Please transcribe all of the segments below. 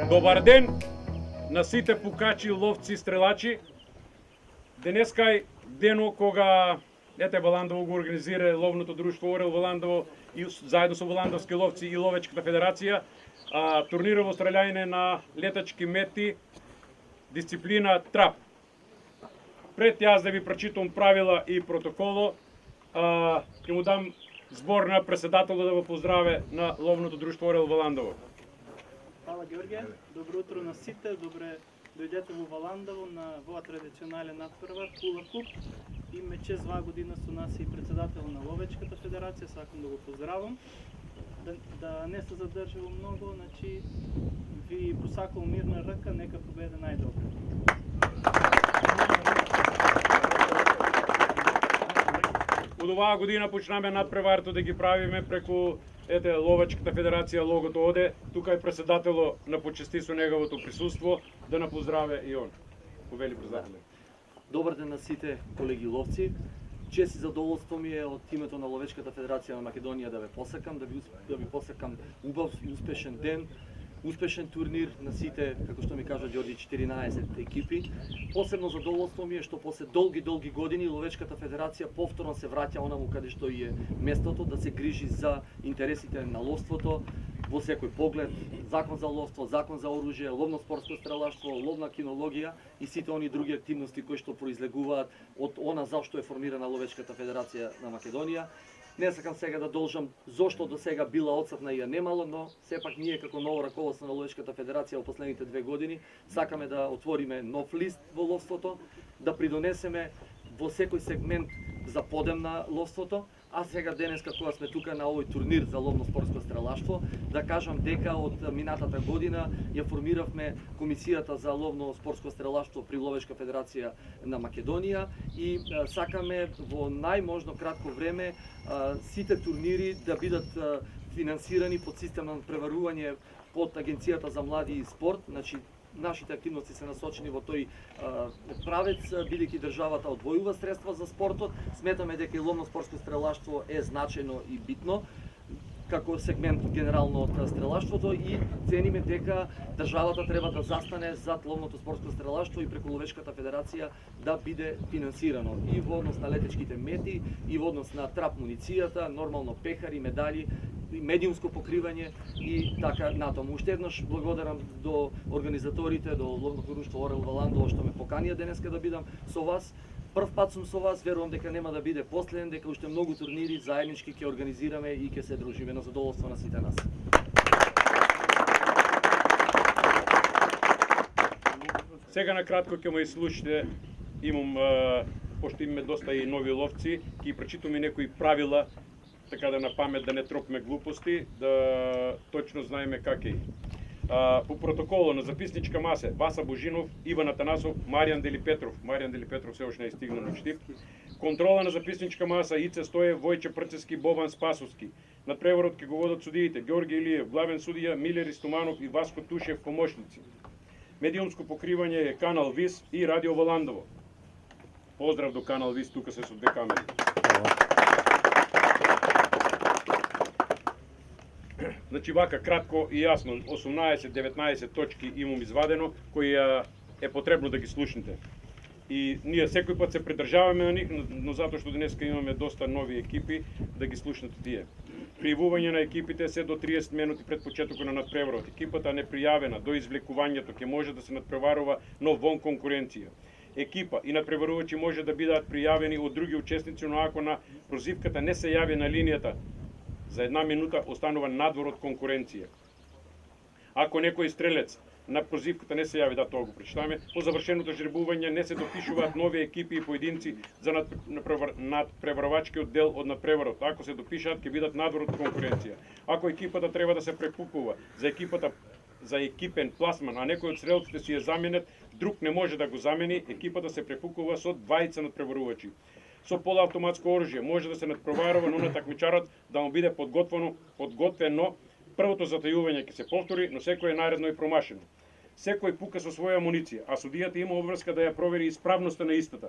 Добар ден на сите пукачи, ловци, стрелачи. Денеска е дено кога Ете Валандово го организира ловното друштво Орел Валандово и заедно со Валандовски ловци и Ловечката федерација турнирово стрељање на летачки мети, дисциплина трап. Пред јас да ви прочитам правила и протоколо, ќе му дам збор на председателот да го поздраве на ловното друштво Орел Валандово. Hvala Georgije, dobro utro na site, dobre dojdete во Валандово на воа традиционален надпревар Хула Куп. Име чест 2 година со нас и председател на Ловечката федерација, сакам да го поздравам. Да не се задржува многу, значи ви посакувам мирна ръка, нека победе најдобро. Од оваа година почнаме надпреварто да ги правиме преку Ловечката федерација, логото оде, тука е председателот на почести со неговото присуство, да на поздраве и он. Повели председател. Добар ден на сите колеги ловци. Чест и задоволство ми е од името на Ловечката федерација на Македонија да ве посакам, да ви посакам убав и успешен ден, успешен турнир на сите, како што ми кажа Ѓорѓи, 14 екипи. Посебно задоволство ми е што после долги години Ловечката федерација повторно се враќа онаму каде што е местото, да се грижи за интересите на ловството во секој поглед, закон за ловство, закон за оружје, ловно-спортско стрелаштво, ловна кинологија и сите они други активности кои што произлегуваат од она зашто е формирана Ловечката федерација на Македонија. Не сакам сега да должам зошто до сега била отсутна и ја немало, но сепак ние како ново раководство на Ловечката федерација во последните 2 години сакаме да отвориме нов лист во ловството, да придонесеме во секој сегмент за подем на ловството, а сега денеска кога сме тука на овој турнир за ловно-спортско стрелаштво, да кажам дека од минатата година ја формиравме комисијата за ловно-спортско стрелаштво при Ловечка федерација на Македонија и сакаме во најможно кратко време сите турнири да бидат финансирани под систем на преварување под Агенцијата за млади и спорт, значи нашите активности се насочени во тој правец, бидејќи државата одвојува средства за спортот. Сметаме дека и ловно-спортско стрелаштво е значајно и битно како сегмент генерално од стрелаштвото и цениме дека државата треба да застане зад ловното спортско стрелаштво и преку Ловечката федерација да биде финансирано и во однос на летечките мети, и во однос на трап муницијата, нормално пехари, медали и медиумско покривање и така натаму. Уште еднаш благодарам до организаторите, до Ловното друштво Орел Валандово што ме поканија денеска да бидам со вас. Прв пат сум со вас, верувам дека нема да биде последен, дека уште многу турнири заеднички ќе организираме и ќе се дружиме на задоволство на сите нас. Сега на кратко ќе ме изслушате, имам, пошто имаме доста и нови ловци, ќе прочитаме некои правила, така да на памет да не тропиме глупости, да точно знаеме как е. По протоколу на записничка маса Васа Божинов, Иван Атанасов, Маријан Делипетров. Маријан Делипетров се уште не е стигнал на Штип. Контрола на записничка маса Ице Стоев, Војче Прцевски, Бобан Спасовски. Над преворот ќе го водат судиите Георги Илиев, главен судија Милер Истоманов и Васко Тушев, помошници. Медиумско покривање е Канал Вис и Радио Валандово. Поздрав до Канал Вис, тука се со две камери. Значи вака кратко и јасно, 18-19 точки имам извадено, кои е потребно да ги слушнете. И ние секој пат се придржаваме на них, но затоа што денеска имаме доста нови екипи, да ги слушнете тие. Пријавување на екипите се до 30 минути пред почетокот на надпреварот. Екипата непријавена до извлекувањето ќе може да се надпреварува, но вон конкуренција. Екипа и надпреварувачи може да бидат пријавени од други учесници, но ако на прозивката не се јави на линијата, за една минута останува надвор од конкуренција. Ако некој стрелец на прозивката не се јави, да тоа го прочитаме, по завршеното жребување не се допишуваат нови екипи и поединци за надпреварувачкиот дел од надпреварот. Ако се допишаат, ќе бидат надвор од конкуренција. Ако екипата треба да се прекупува за екипен пласман, а некој од стрелците си е заменет, друг не може да го замени, екипата се прекупува со двајца надпреварувачи. Со полуавтоматско оружје може да се надпреварува, но на такмичарот да му биде подготвено првото затајување ќе се повтори, но секој е наредно и промашено. Секој пука со своја амуниција, а судијата има обврска да ја провери исправноста на истата.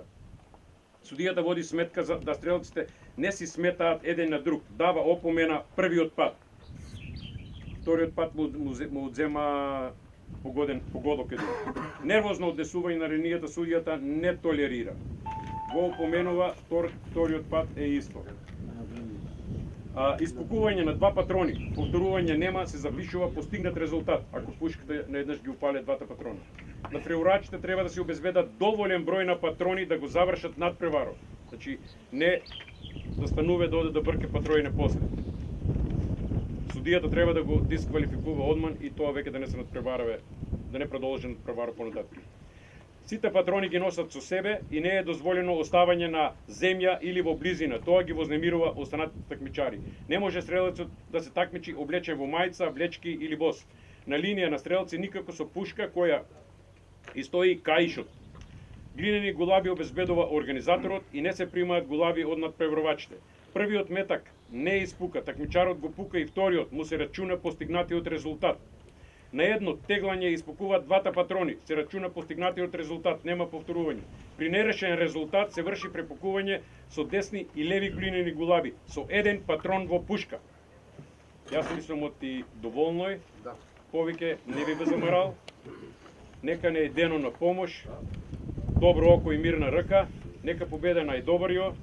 Судијата води сметка за да стрелците не си сметаат еден на друг, дава опомена првиот пат. Вториот пат му одзема погодок еден. Нервозно однесување на линијата судијата не толерира. Го опоменува, вториот пат е исто. Испукување на два патрони, повторување нема, се запишува постигнат резултат, ако пушката наеднаш ги упале двата патрона. Надпреварувачите треба да се обезбедат доволен број на патрони да го завршат надпреварот. Значи, не да станува да оде да брке патрони после. Судијата треба да го дисквалификува одман и тоа веќе да не се надпреварува, да не продолжи надпреварот понататък. Сите патрони ги носат со себе и не е дозволено оставање на земја или во близина. Тоа ги вознемирува останатите такмичари. Не може стрелецот да се такмичи облечен во мајца, влечки или бос. На линија на стрелци никако со пушка која и стои каишот. Глинени гулаби обезбедува организаторот и не се примаат гулаби од надпреварувачите. Првиот метак не испука, такмичарот го пука и вториот, му се рачуна постигнатиот резултат. На едно теглање испукуваат двата патрони, се рачуна постигнатиот резултат, нема повторување. При нерешен резултат се врши препукување со десни и леви глинени гулаби, со еден патрон во пушка. Јас мислам оти доволној, повеќе не би замарал, нека не е дено на помош, добро око и мирна ръка, нека победа најдобриот,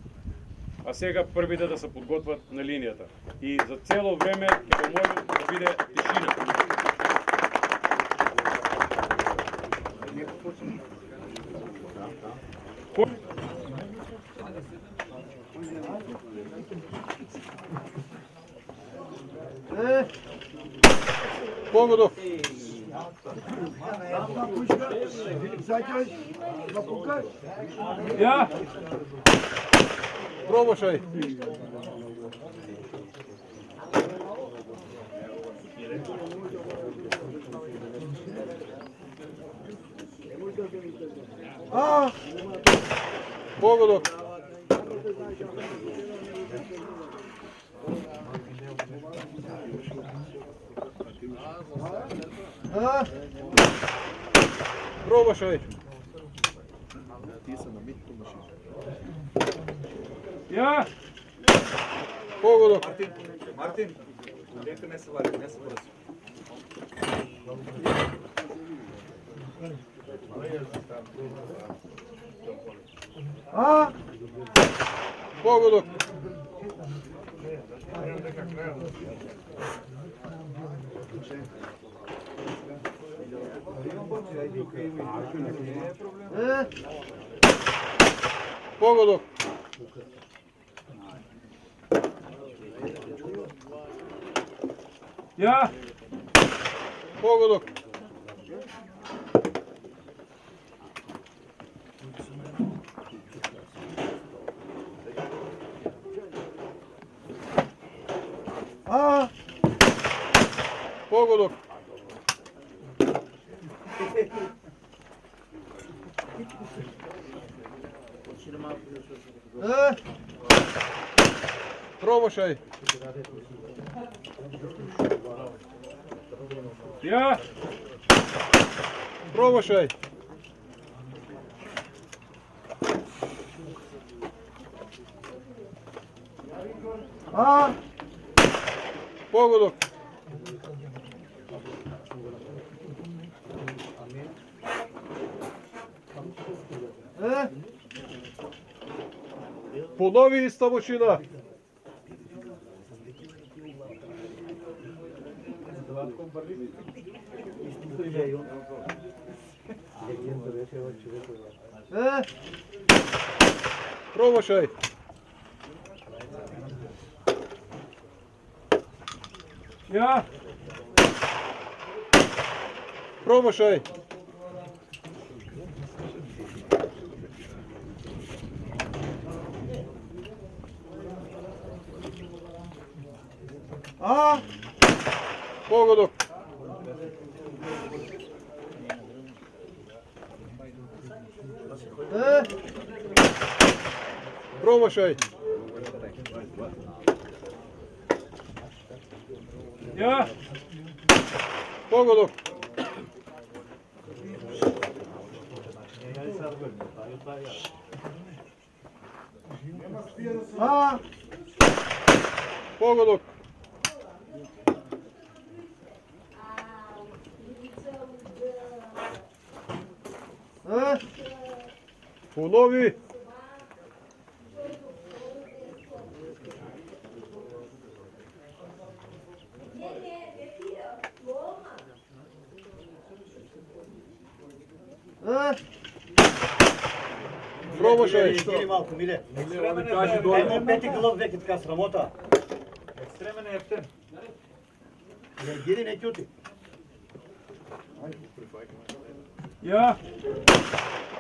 а сега првите да се подготват на линијата. И за цело време ќе го молам да биде тишина. Погодов. Ја? Пробашај. Погодов. Пробашај. Ја? Погодов. Мартин, нека не се вари, не се бързи. Погодов. Погодок. Ja, Погодок. Погодок. Промашай. ja, Промашай. Погодок. Понови и ставочина. Промашай. ja, Промашай. Погодок. Промашай. ja, Погодок. Погодок. Понови. Промашай. Стири малко, Миле. Кажи долу. Емо пети глав веќе така срамота. Екстремен е ефтен. Реагири, не ќути. ja,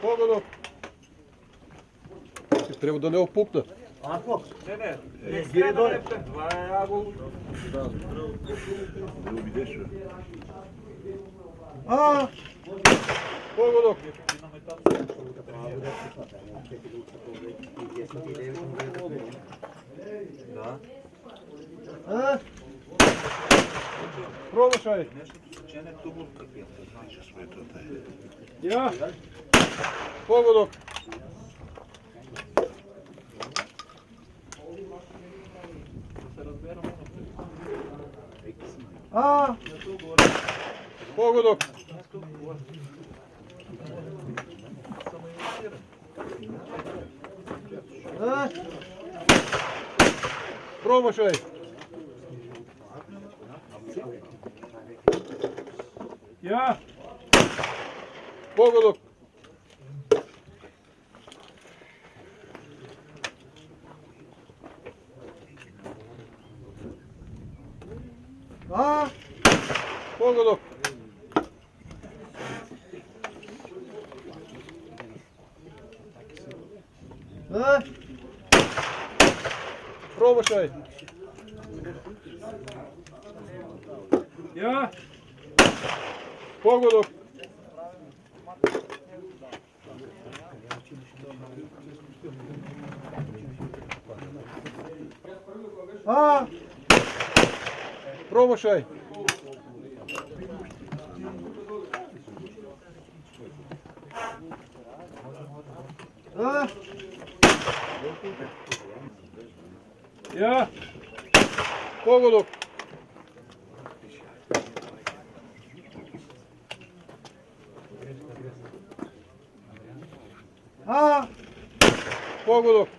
Погодок. Трябва да не опукна. Ако? Не. Реагири доле. Ефтен. Това е агул. Погодок. Да. Промашай. Чене тубул такива. ja, Погодок. Погодок. Промашай. ja, Погодок. Погодок. Промашай. ja, Погодок. Промашай. ja, Погодок. Погодок.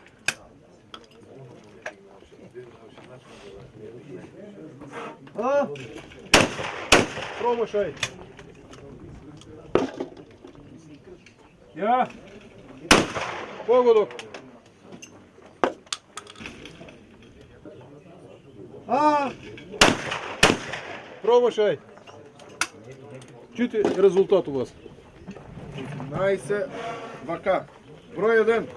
Промашай. Ја. Погодок. Промашай. Чуйте резултат у вас. 15 вака. Број 1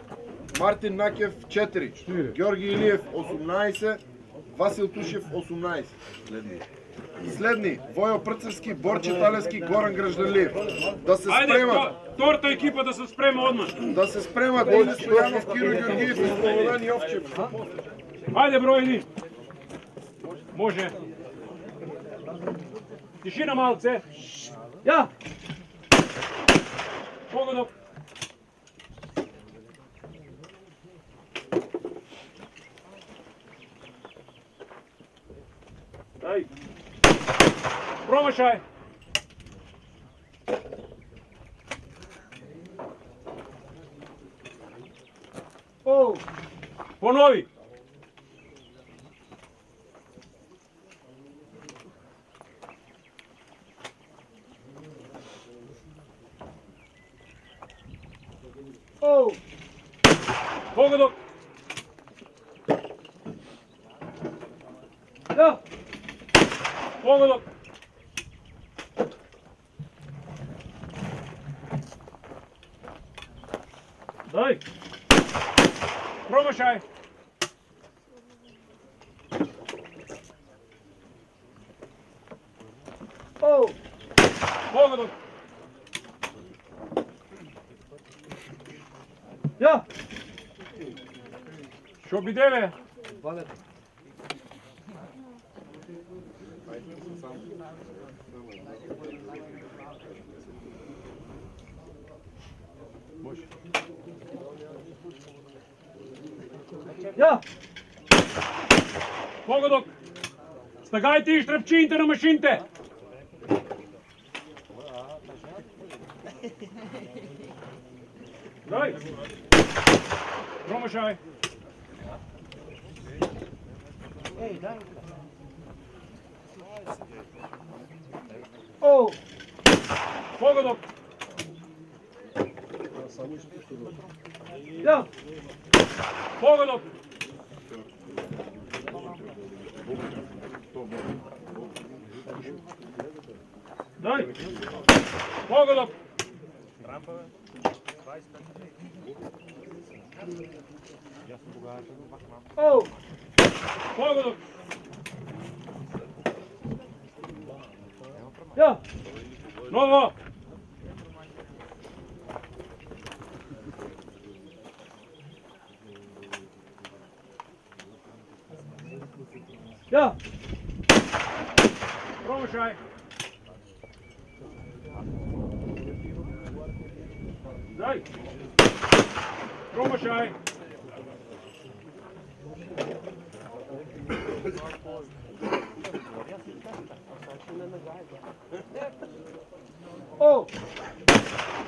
Мартин Накев 4, Георги Илиев 18, Васил Тушев 18. Следни Војо Прцевски, Борче Талевски, Горан Гражданлиев. Да се Ајде, спремат, втората екипа да се спрема одма. да се спремат Ине Стојанов, Киро Георгиев и Слободан Јовчев. Ајде, број 1. Може. Тишина малце. Ја! Погодок. Дај. Промашај. Понови. Погодок. Ја! Погодок. Дај. Промашај. Погодок. Ја! Што бидеве? Ја! Погодок. Стагајте и штрапчините на машините. Дај. Промашај. Погодок. Ја! Погодок. Дај. Погодок. Погодок. Ја! Ново. Ја! Промашај. Дај. Промашај.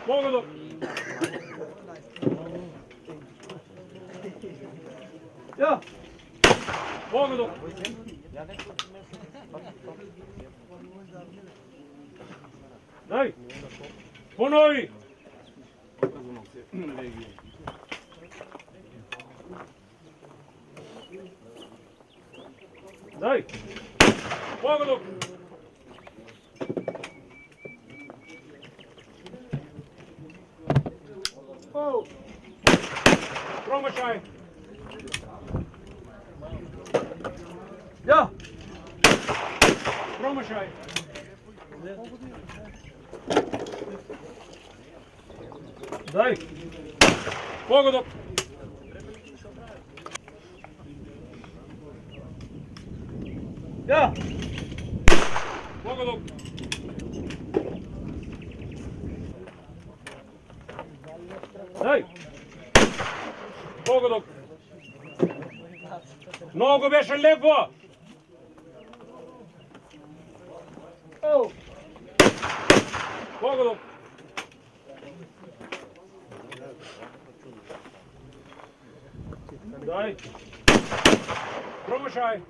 Погодок. Ја! Погодок. Дај. Понови. Дај. Погодок. Промашај. Ја! Промашај. Дај. Погодок. Ја! Погодок. Дај. Погодок. Многу беше лепо. Погодок. Дај. Промашај.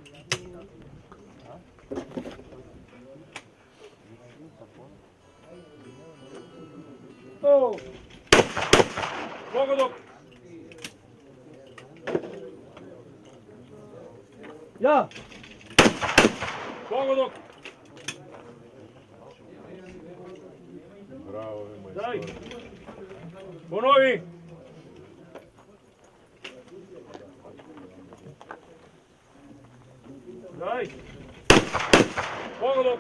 Погодок. Я! Погодок. Браво, ви Дай. майстор. Понови. Дай. Погодок.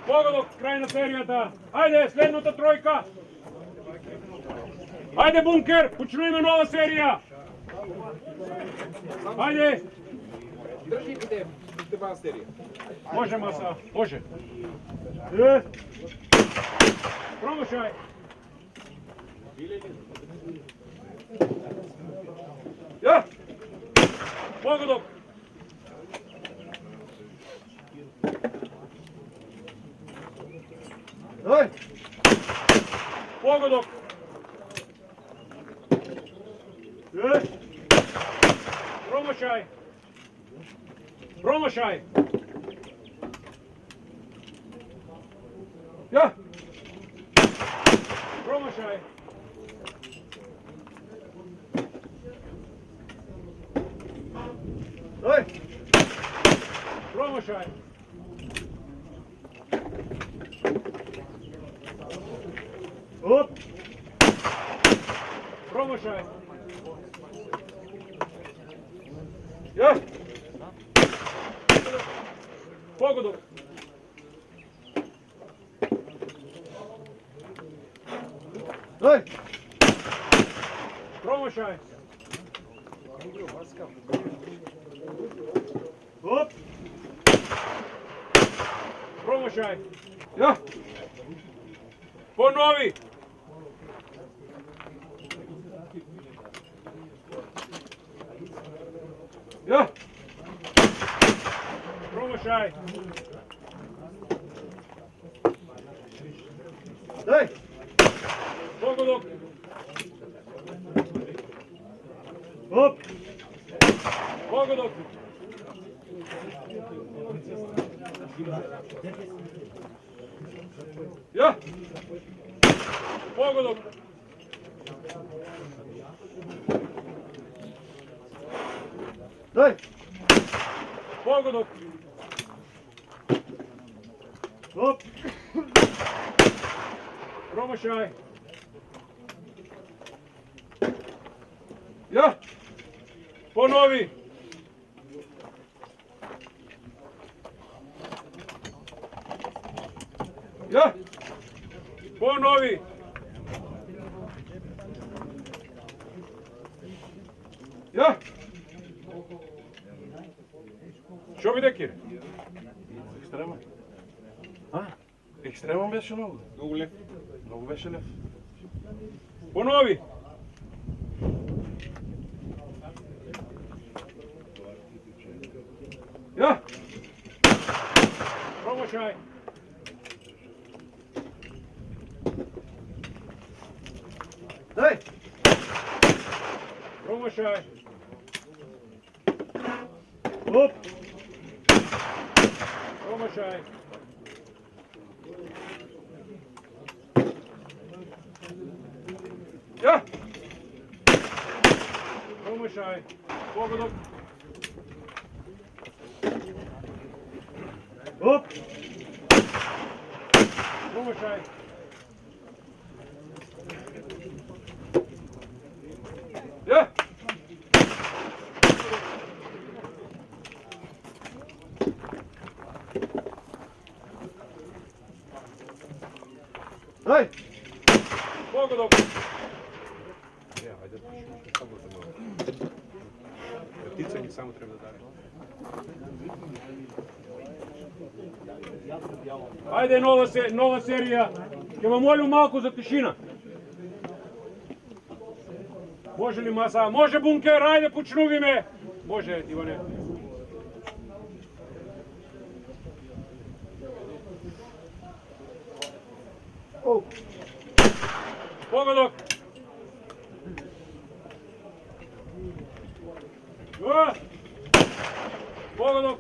Погодок, край на серията. Айде, следната тройка. Айде, бункер, почнуємо нова серія. Айде. Држите Степан серија. Може, маса, може. Е. Промашај. Ја. Погодок. Дай! Погодок. Е. Промашај. Промашај. Ја. Промашај. Дай! Промашај. Оп! Промашај. Ја. Погодок. Дай! Промашај. Оп! Промашај. Ја. Понови. Ја. Промашај. Дай! Погодок. Оп! Погодок. Ја. Погодок. Дай! Погодок. Оп! Промашај. Ја. Понови. Ја. Понови. Ја. Шо биде кире? Екстремон. Екстремон беше много. Многу лев. Много беше лев. Понови. Ја. Промашај. Дай! Промашај. Оп! Промашај. Ја. Промашај. Погодок. Оп! Промашај. Ја. Дай! Погодок. Ајде, само се може. Птица ни само треба да даде. Ајде нова серија. Ќе ве молим малку за тишина. Може ли маса? Може бункер, ајде почнуваме. Може, Иване. Погодок. Погодок.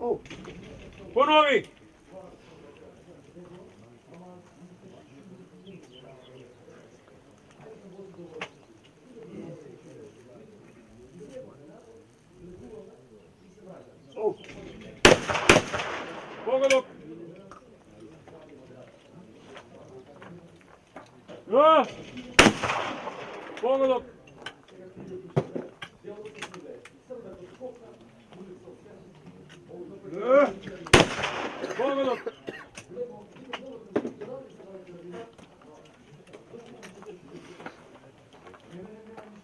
Oh. Ponovi. Oh. Pogodak. Ja. Pogodak. Pogodak.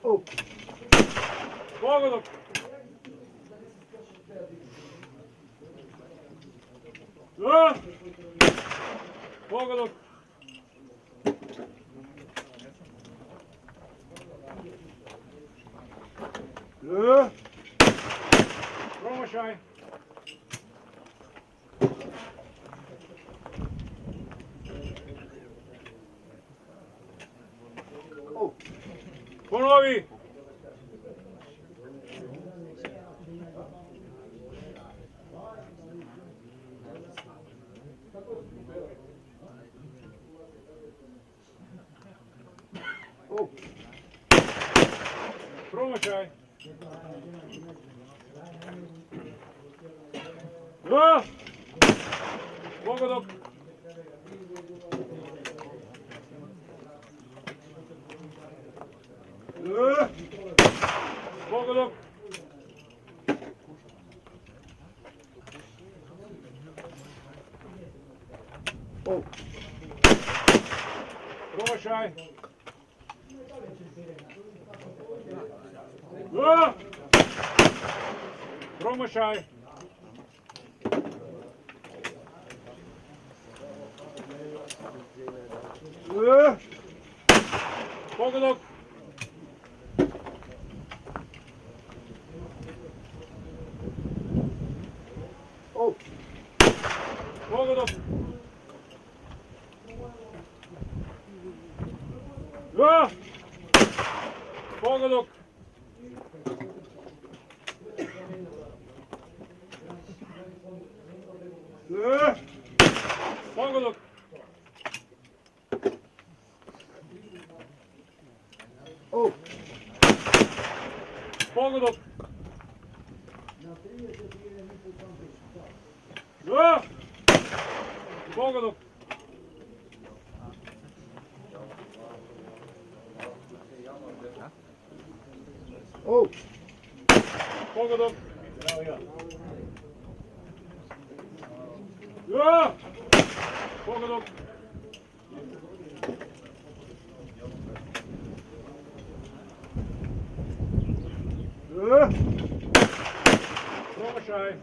Oh. Pogodak. Ja. Pogodak. Ja. Promašaj. Oh. Ponovi. Oh. Promašaj. Ja. Pogodak. Ja. Pogodak. Oh. Promašaj. Ja. Promašaj. Ja. Pogodak. Oh. Pogodak. Ja. Pogodak. Ja. Pogodak. Oh. Pogodak. Ja. Pogodak. Oh. Pogodak. Ja. Pogodak. Ja. Promašaj.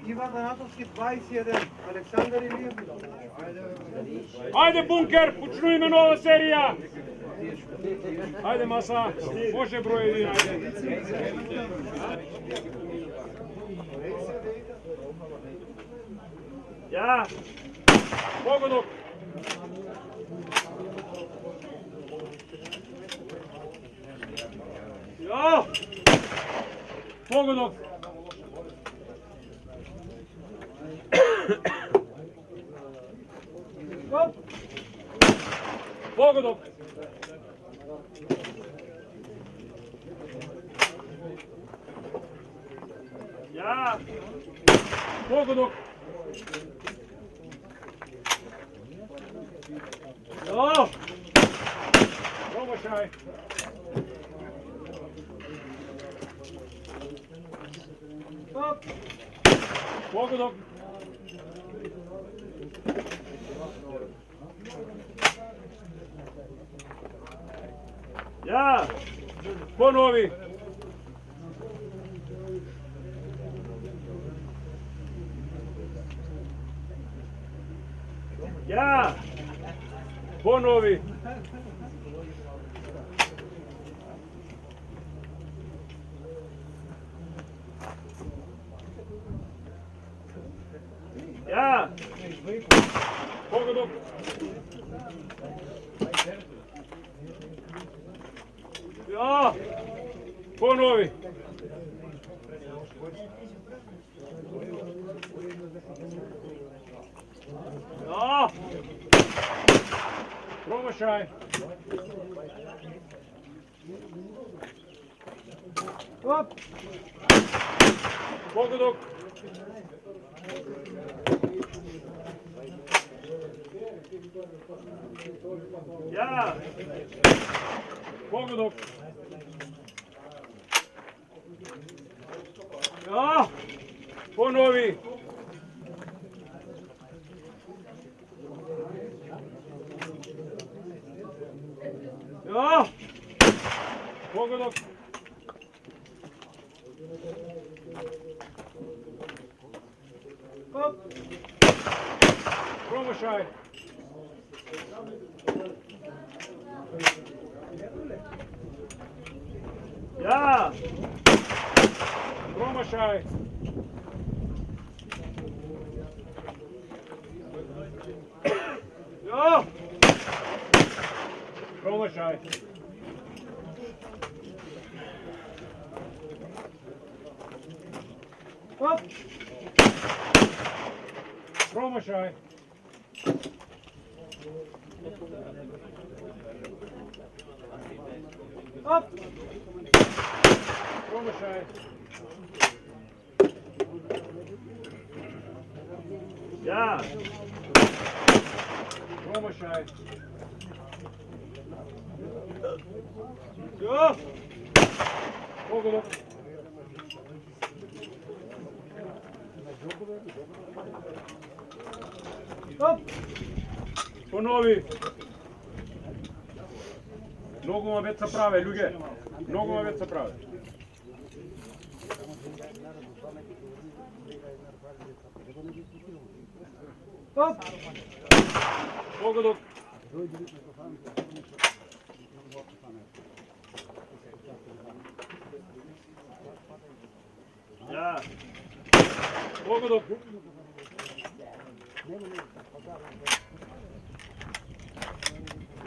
Ivan Anatolski 21, Aleksandar Ilijev. Ajde bunker, počnujme nova serija. Ajde masa, može broj 1, ajde. Ja. Pogodak. Ja. Pogodak. Pogodak. Ja. Pogodak. Ja. Promašaj. Pogodak. Ja. Ponovi. Ja. Ponovi. Ja. Pogodak. Ja! Ponovi! Ja! Promašaj! Hop! Pogodok! Ja! Pogodok! Ja! Ponovi! Ja! Pogodok! Hop! Promašaj! Ja! Promašaj! Ja! Promašaj! Hop! Promašaj! Hop! Promašaj! Ja! Promašaj! Ja! Pogodok! Hop! Ponovi! Nogoma več se prave, ljudje! Nogoma več se prave! Hop! Pogodok! Ja! Pogodok!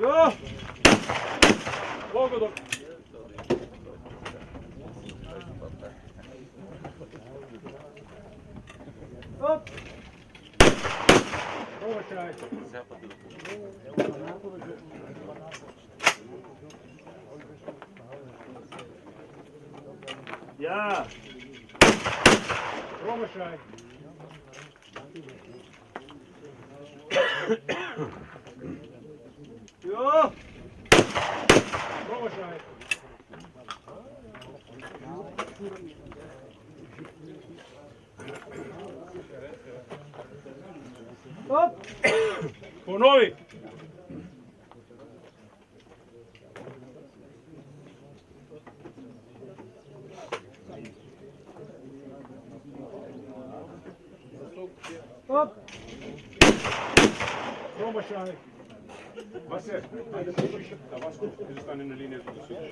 Ja! Pogodok! Hop! Promašaj! Ja! Promašaj! Ja! Promašaj! Hop! Ponovi! Hop! Promašaj! Vase, ajde pošiš da Vasko stane na liniju da sudiš.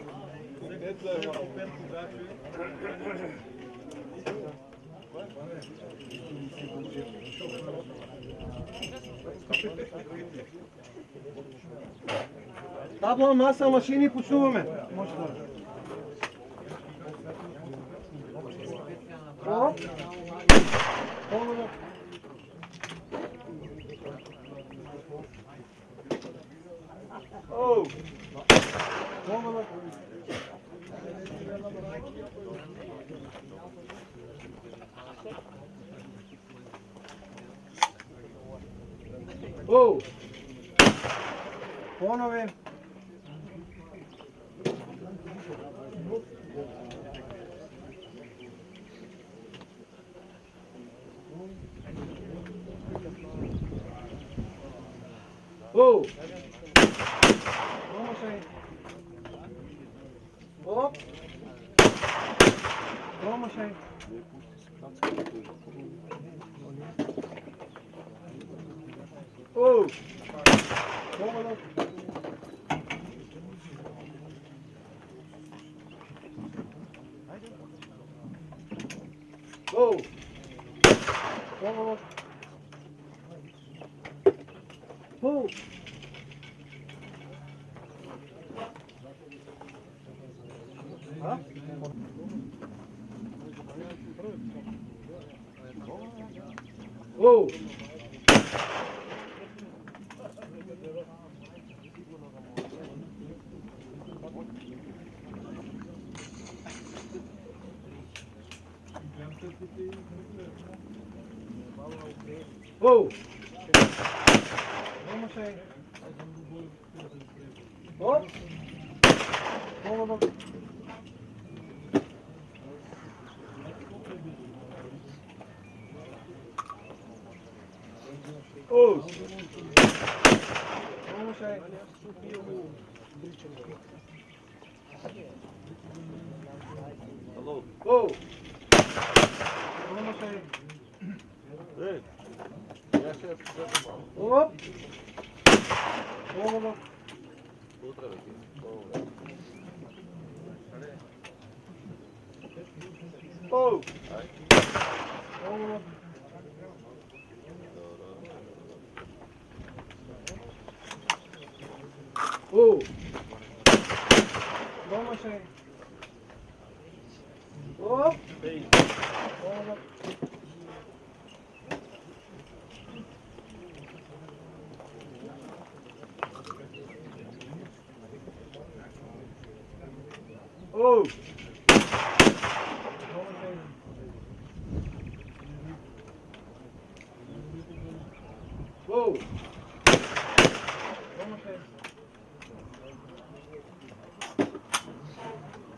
Табла маса машини почнуваме. Оп. Погледно. Oh! Погледно. Оу. Понове. Оу. Промашај. Оп. Промашај. Оу. Поголо. Оу. Поголо. Оу. Оу! Оу! Промашај. Оп! Оу! Оу! Промашај. Оу! Промашај. Оп! Оу! Оу! Оу! Оу! Промашај. Оп! Оу! Оу! Оу!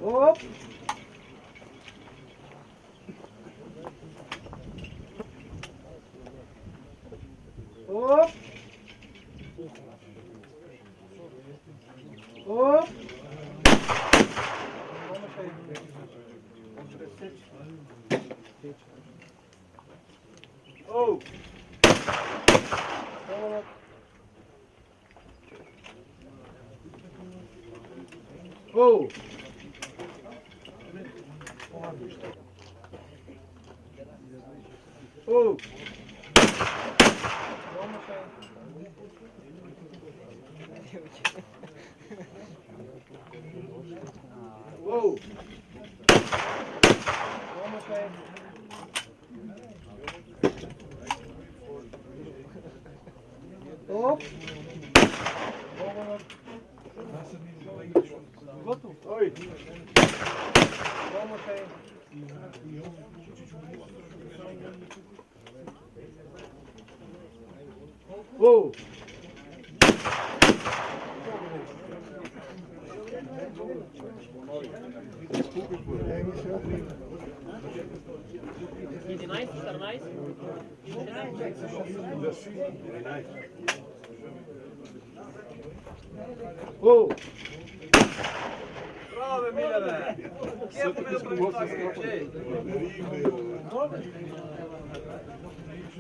Оп! Оп! Оп! Оу! Оу! Оу! Оу! Оп! Готов? Ой! Оу! Оу! Браво, Милеве!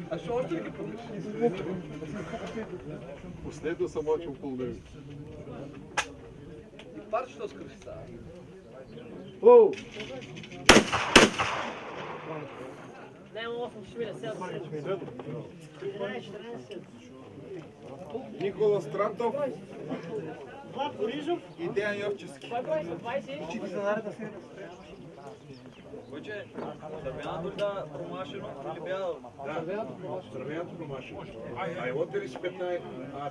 А що още ли ги помниш? Последно съм мачал половина. И пар що скръща? Оу! Нема 8 шмиля, 7. 11-14. Никола Стратов Владко Рижов. и Деян Йовчевски. Кой брой са 20? Кojče, Srbijanatu da promašeno ili bjelo? Здравейте, промашено. А имате ли с 15?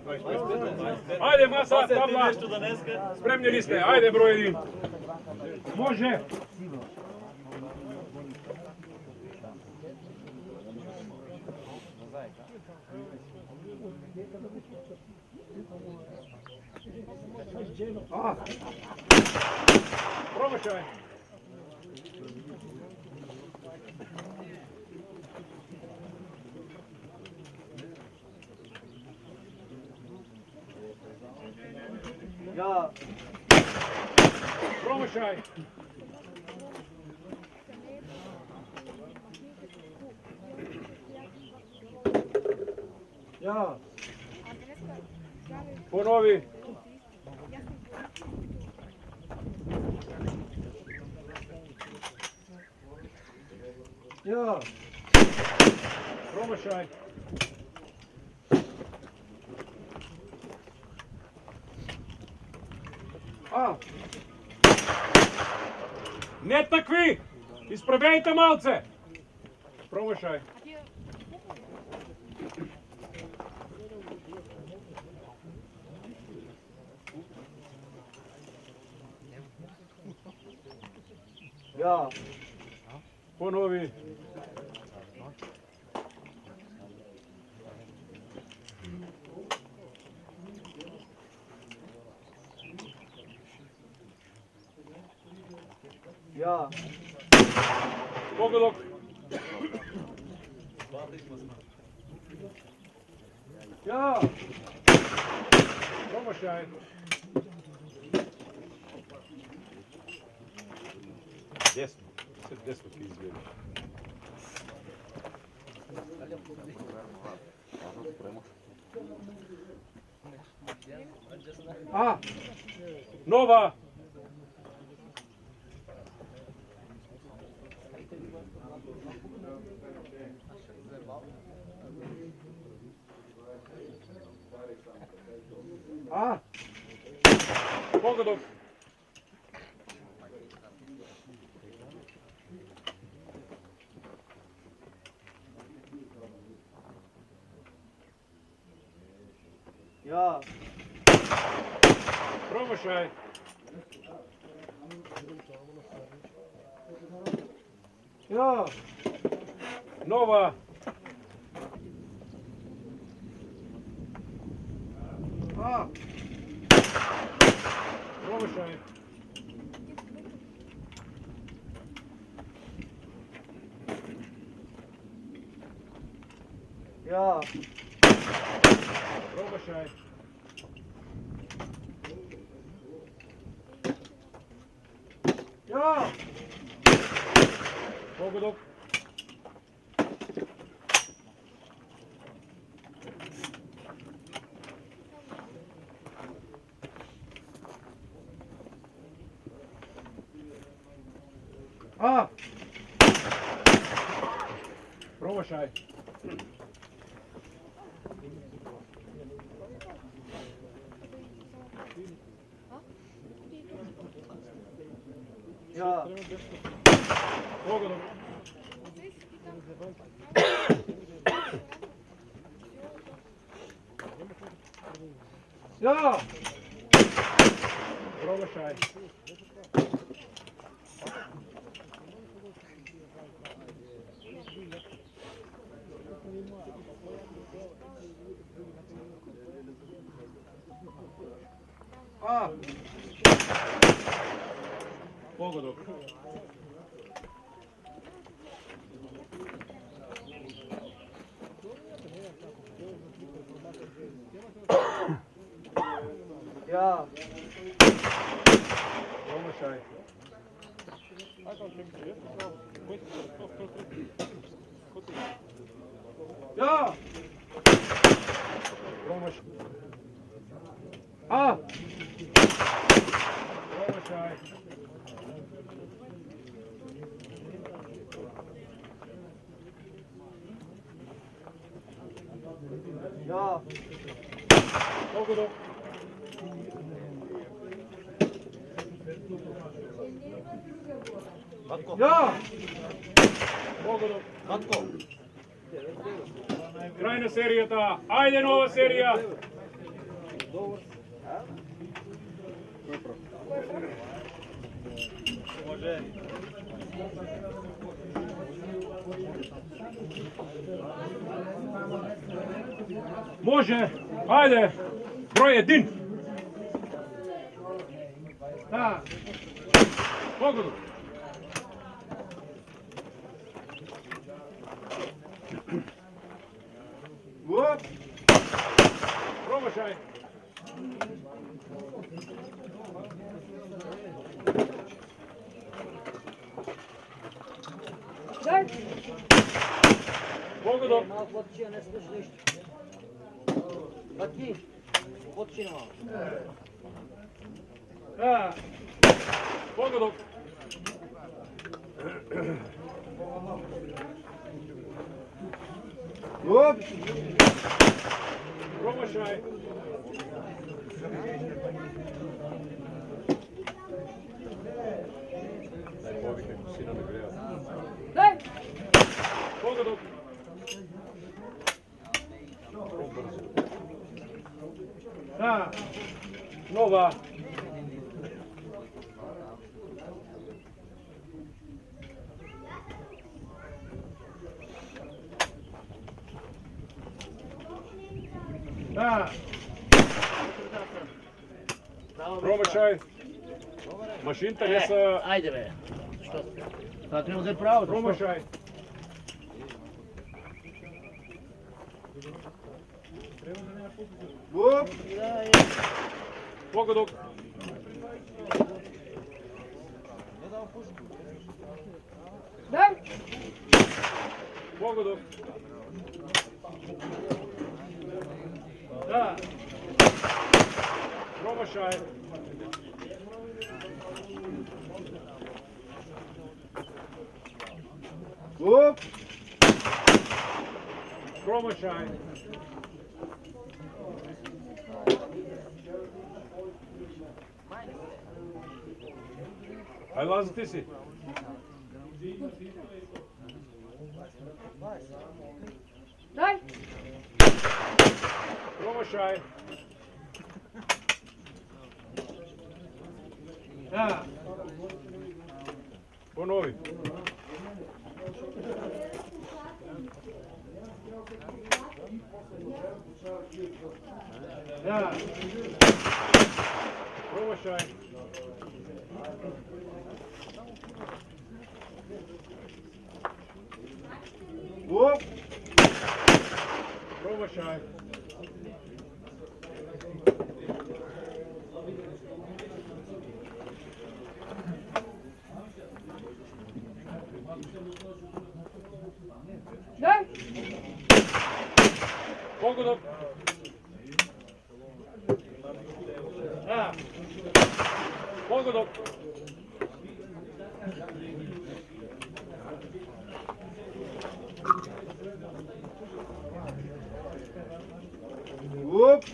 25? Ajde, masa, tabla! Spremni li ste? Ajde, broj 1. Može! Promašaj! Ja, Promašaj! Ja! Ponovi! Ja! Promašaj! А! Не такви! Изправяйте малце! Promašaj! Ja. Ponovi. Ja. Pogodok. Ja. Promašaj. Desno. Sve desno ti izgledaš. A. Nova. A. Pogodok. Ja. Promašaj. Ja. Nova. A. Promašaj. Ja. Promašaj. Ja. Pogodok. A. Promašaj. Ja. Pogodok. Ja. Promašaj. A. Pogodok. Ja. Promašaj. Ja. Promašaj. A. Promašaj. Ja. Pogodok. Ja. Pogodok. Krajna serijata. Ajde nova serija. Može. Ajde. Broj 1. Da. Pogodok. Up. Promašaj. Pogodok. Malo počinje, ne sluš ništa. Vati, počinje malo. Da. Pogodok. Up. Promašaj. Daj! Pogodok. Da. Nova. Da. Пробачай. Машинта не са... Ajde be. Što? Sad treba da je pravo. Пробачай. Vup. Погодок. Погодок. Da. Пробачай. Vup. Пробачай. Ай, Лазо, ти си. Дай. Пробачай. Da. Понови. Da. Пробачай. Vup. Пробачай. Дай. Погодок. Da. Погодок. Vup.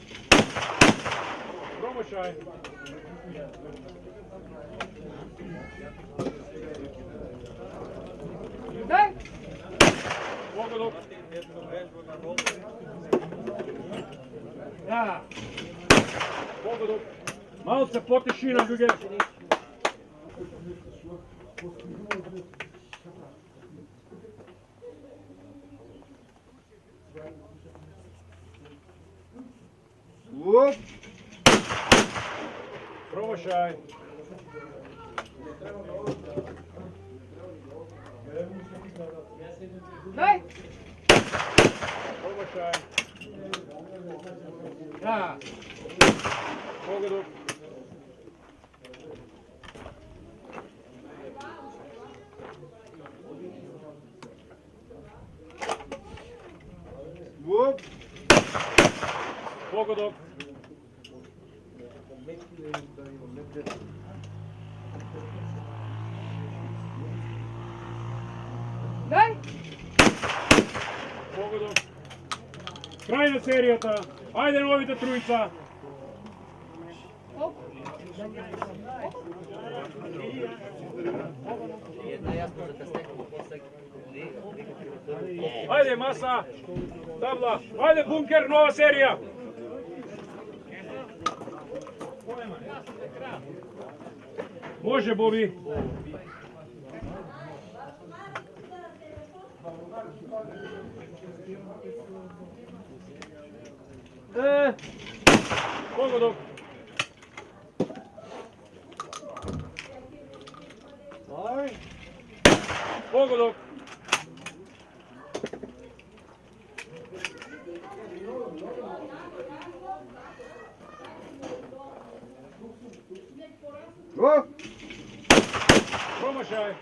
Пробачай. Дай. Погодок. Da. Погодок. Малце потишина, луѓе. Vup. Пробачай. Дай. Пробачай. Da. Погодок. Vup. Погодок. Дай. Погодок. Крај на серијата. Ајде новите тројца. Ајде маса. Табла. Ајде бункер, нова серија. Може, Боби. Погодок. Погодок. Vup. Промашај.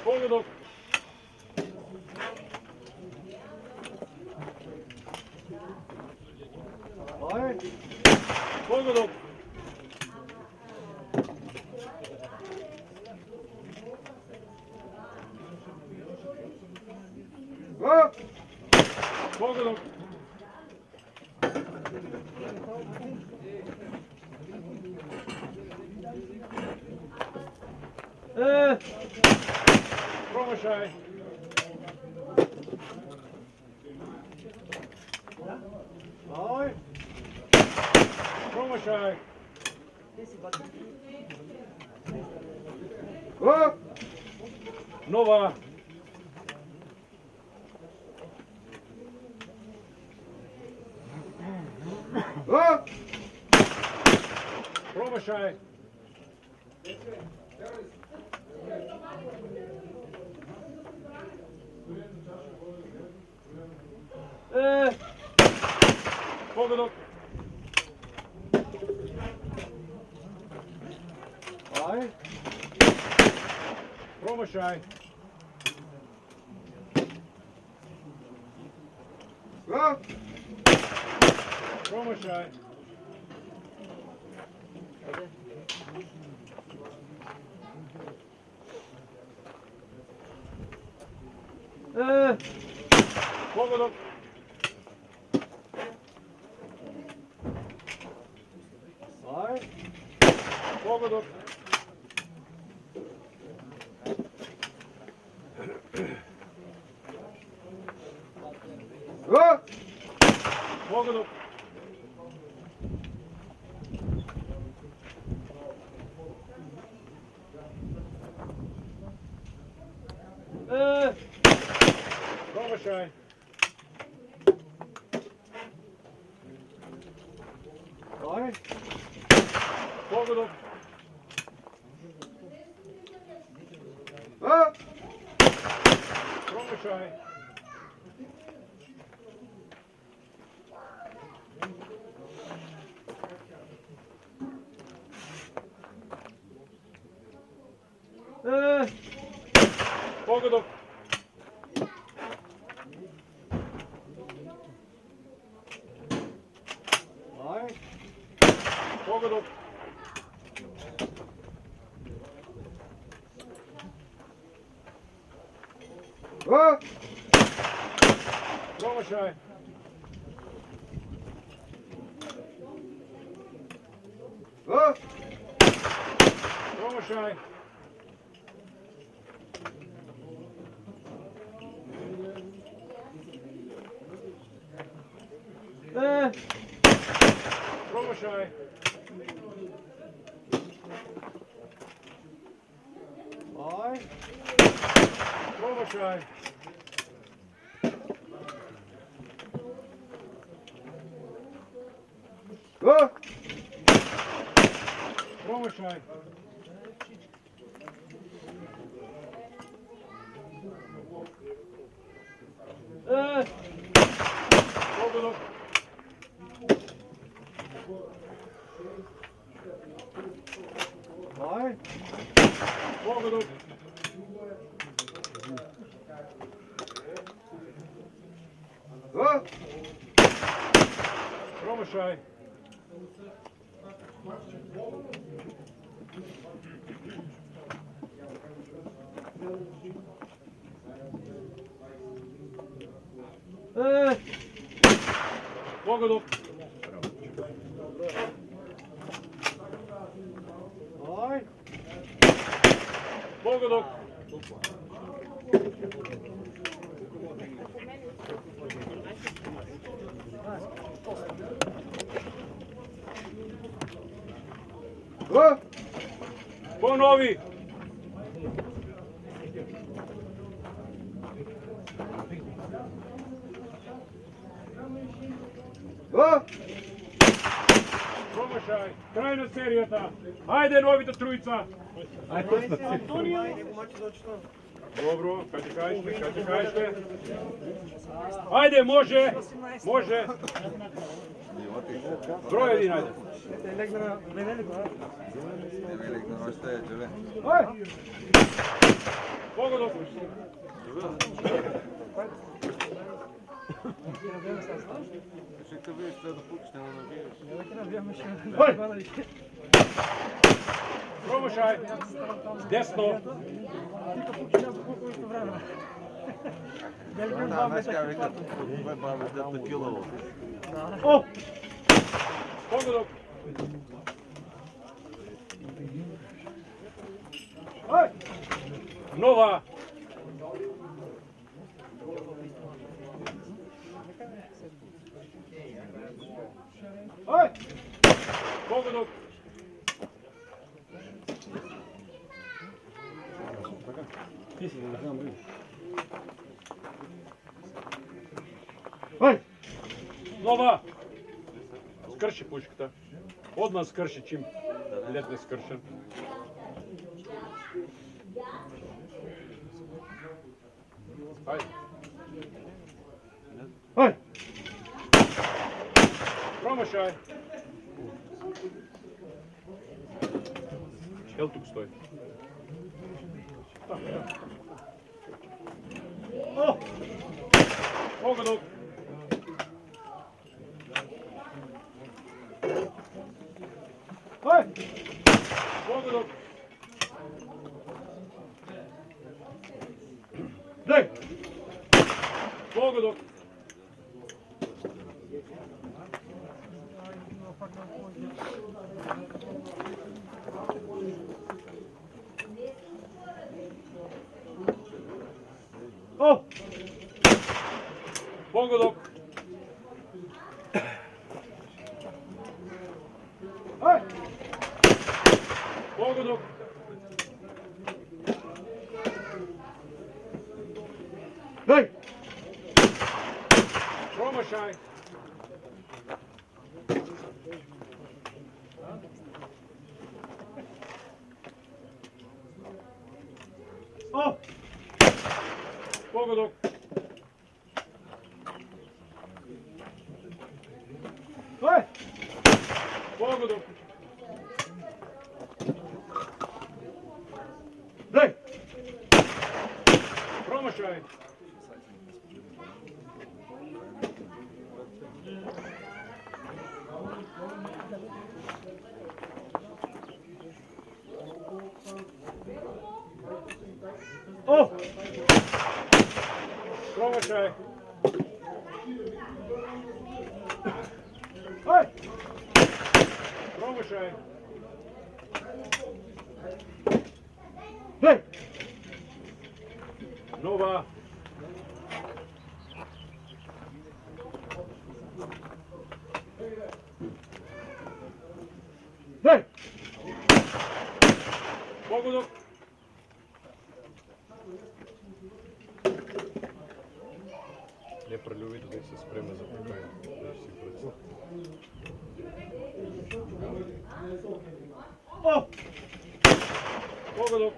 Погодок. Погодок. Vup. Погодок. Промашај. Промашај. Оп! Нова. Оп! Промашај. Погодок. Ај. Промашај. Оп! Промашај. Погодок. Ај. Погодок. Оп! Погодок. Промашај. Ај. Погодок. Оп! Промашај. Погодок. Ај. Погодок. Оп! Промашај. Оп! Промашај. Промашај. Ај. Промашај. Оп! Промашај. Погодок. Ај. Погодок. Оп! Промашај. Погодок. Ај. Погодок. Оп! Понови. Оп! Промашај. Крај на серијата. Ајде новите тројца. Добро, кај ќе кажете. Ајде, може. Може. Број един, ајде. Ај. Погодок. Промашај. Десно. О! Погодок. Ај. Нова. Ај. Погодок. Ой! Нова! Скърши пушката. Odmah скърши, čim led ne skršen. Ajde. Ой! Promašaj. Jel tu stoji? O! Pogodok. Ой! Pogodok. Дай! Pogodok. О! Pogodok. Ой! Pogodok. Дай! Promašaj. О! Pogodok. Ой! Pogodok. Дай! Promašaj. О! Promašaj. Ой! Promašaj. Дай! Nova. Дай! Pogodok. Не прелюби да се спреме за пукање. Да си представи. О! Pogodok.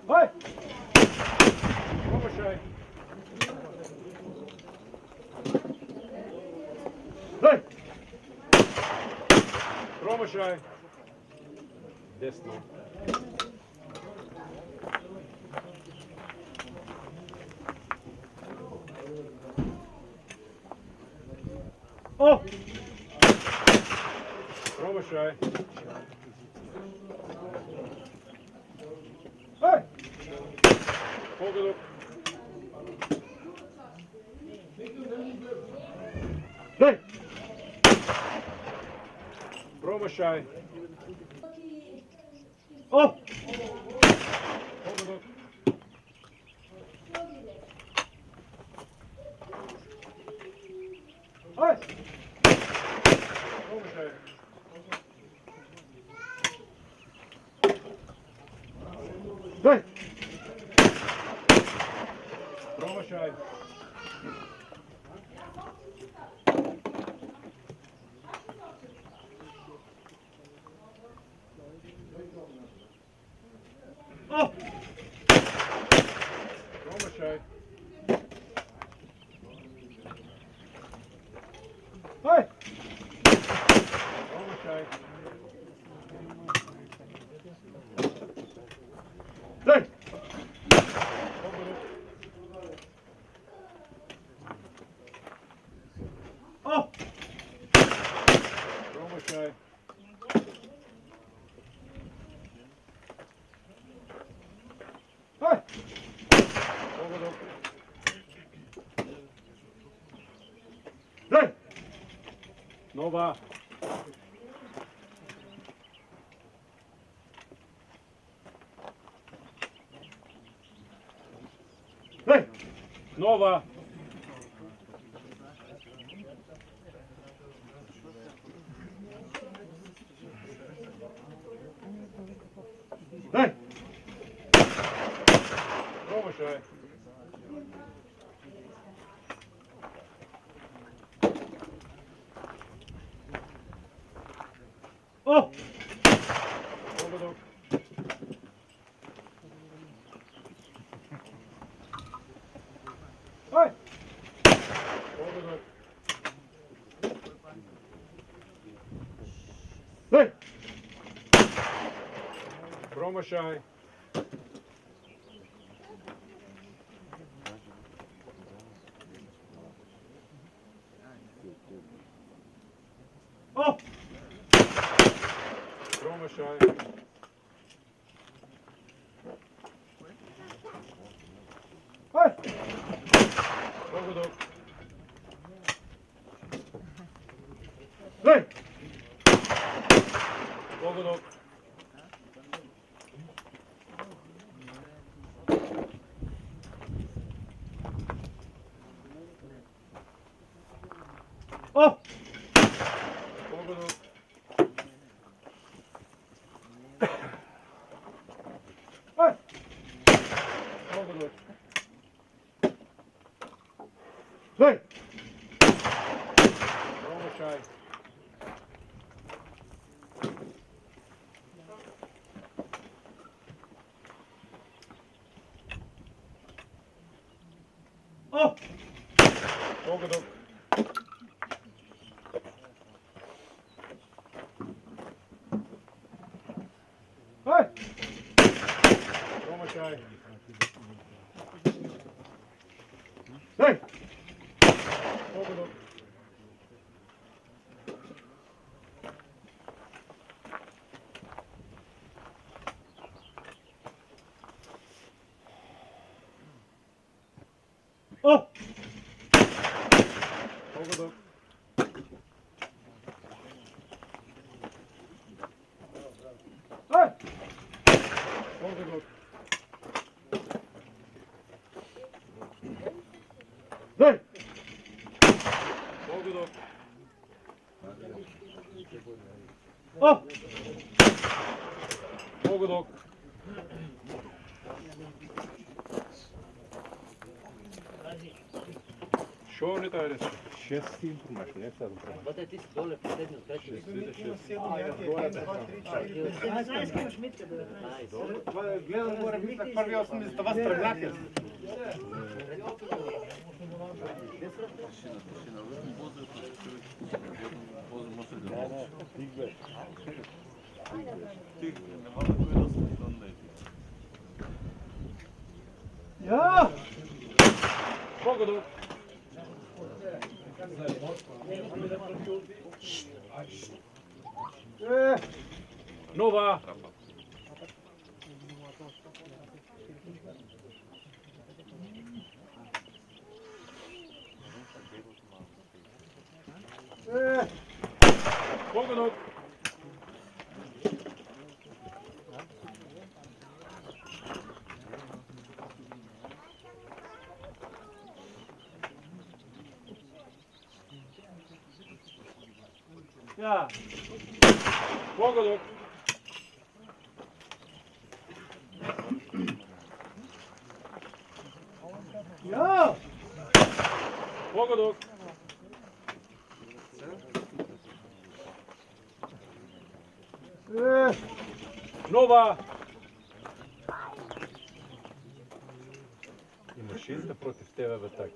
Ой! Promašaj. Дай! Promašaj. Desno. О! Promašaj. Ой! Pogodok. Дай! Promašaj. О! Pogodok. Ой! Promašaj. Дай! Promašaj. О! Promašaj. Ой! Promašaj. Дай! О! Promašaj. Ой! Pogodok. Дай! Nova. Дай! Nova. Дай! Промашај. О! Погодок. Дай! Погодок. Дай! Промашај. О! Промашај. Дай! Погодок. Дай! Погодок. О! Погодок. Дай! Погодок. Дай! Промашај. О! Погодок. Дай! Промашај. Дай! Погодок. О! Погодок. Дай! Погодок. Дай! Погодок. О! Погодок. Шо не тај рече? Шест информация, не седам према. Бате, ти си доле, последни от трети. Гледам горе, мислах първи 80, това стръгнате. Я! Погодок. Нова. Погодок. Я! Погодок. Я! Погодок. Нова. Има 6 против тебе, бе, так.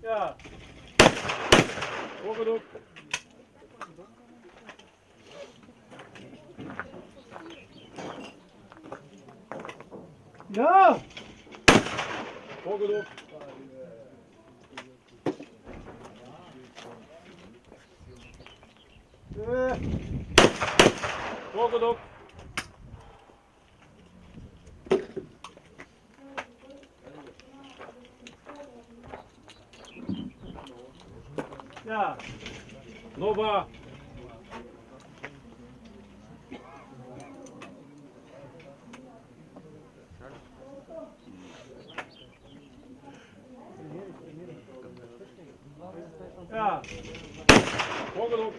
Я! Погодок. Я! Погодок. Погодок. Я! Нова. Ja. Погодок.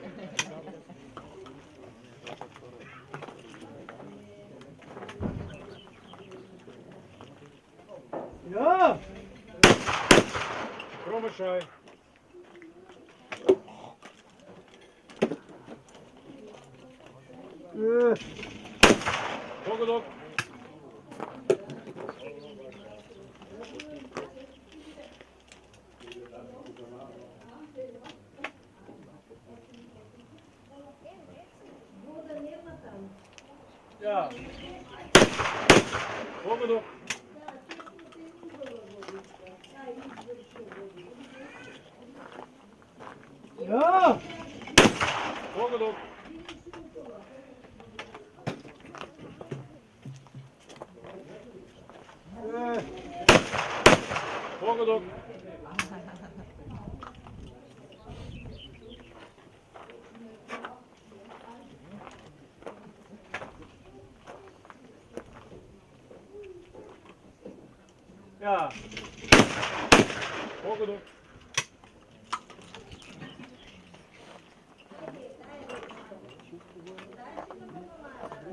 Ja! Промашај. Погодок. Ja. Погодок. Ja! Погодок. Погодок. Ja. Погодок.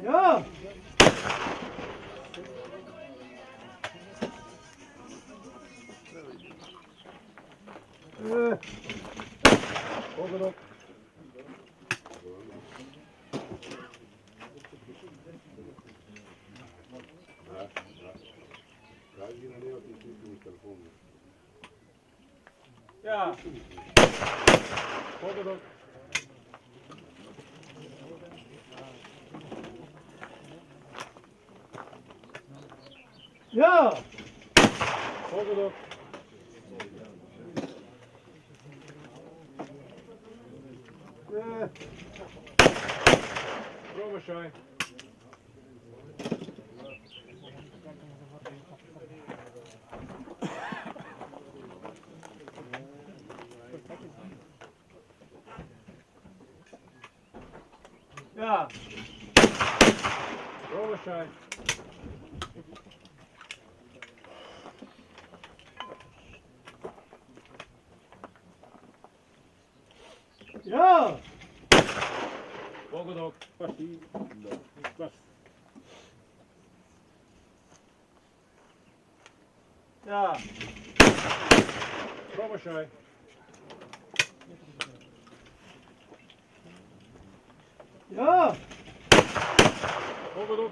Ja! Погодок. Ja. Погодок. Ja! Погодок. Промашај. Ja. Промашај. Ja! Погодок. Ja. Промашај. Ja! Погодок.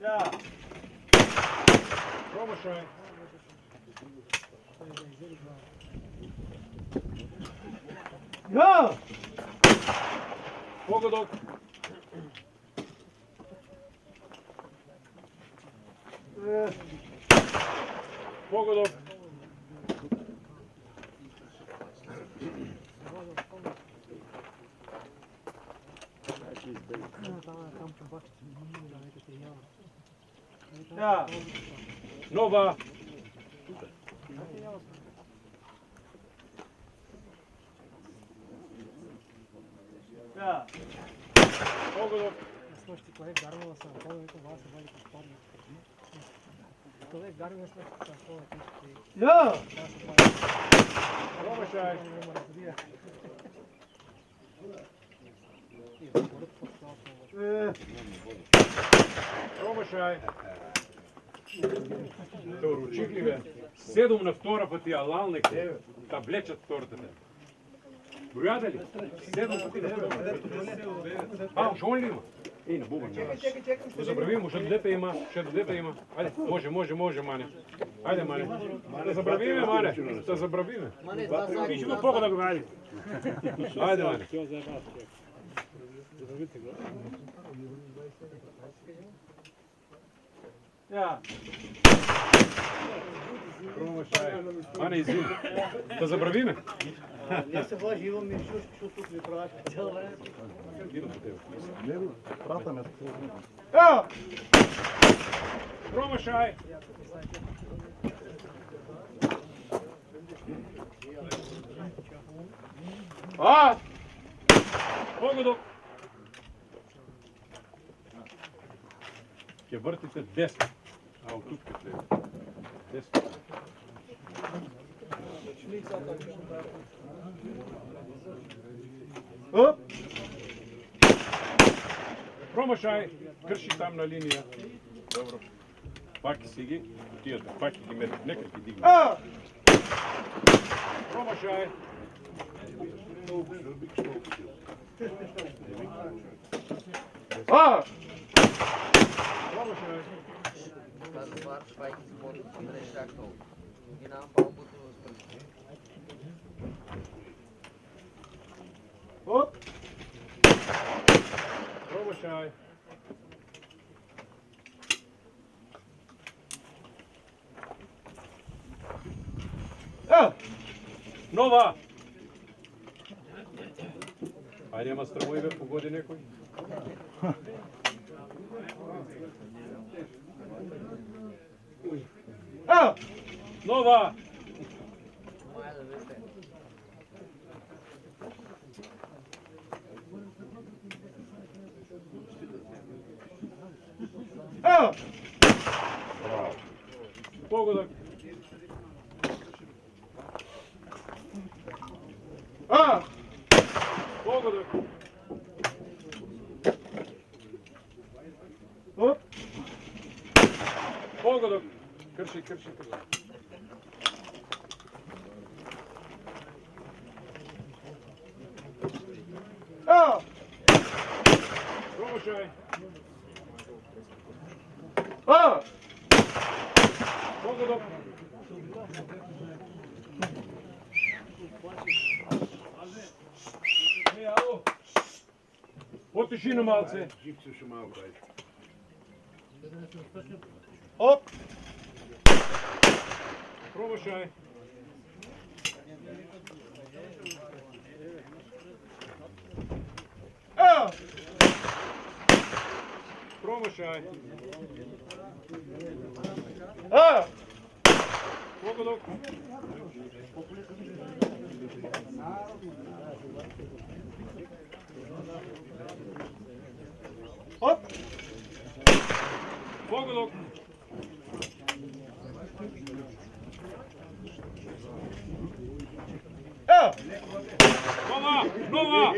Ja. Промашај. Ja! Погодок. Погодок. Ja. Нова. Ja. Погодок. Слушайте, човек гарвала съм, това е това се вали по спорни. Човек гарвала съм, това е тежко. Ja! Промашај. Промашај. Ручикливе. 7 на втора пъти алалник. Та влечат тортата. Брояда ли? 7 пъти на втора. А, шон ли има? Ей, на бубън няма. Да забравим, ще дете има. Ще дете има. Айде, може, Мане. Айде, Мане. Да забравиме, Мане. Да забравиме. Виж го пога да го вали. Айде, Мане. Ja. Промашај. Мане, извини. Да забравиме. Не се влажи, имам и шушки, защото тук ми правят цяло време. Промашај. Погодок. Ќе вртите десно. А от тук ќе влезе. Десно. Промашај, крши там на линија. Добро. Паки си ги, тијата, паки ги мети, нека ги дигне. Промашај. Промашај. Промашај. Нова! Ајде, ама стрмој бе, погоди некој. Нова! Погодок. Погодок. Погодок. Крши, крши, крши. Промашај. Погодок. Потишина малце. Промашај. Промашај. Погодок. Погодок. Нова! Нова!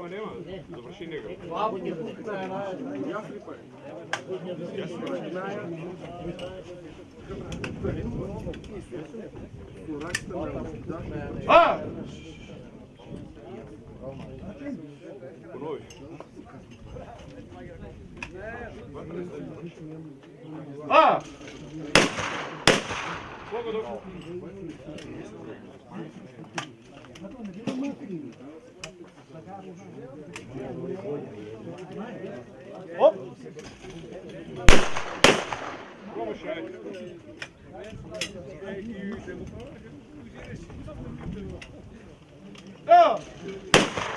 Нема. Заврши него. Понови. Погодок. Промашај.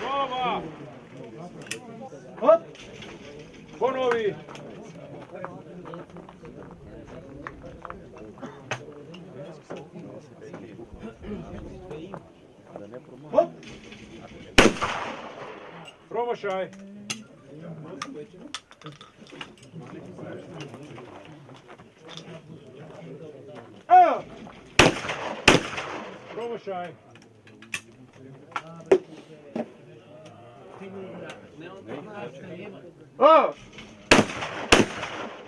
Нова! Понови! Промашај. Промашај.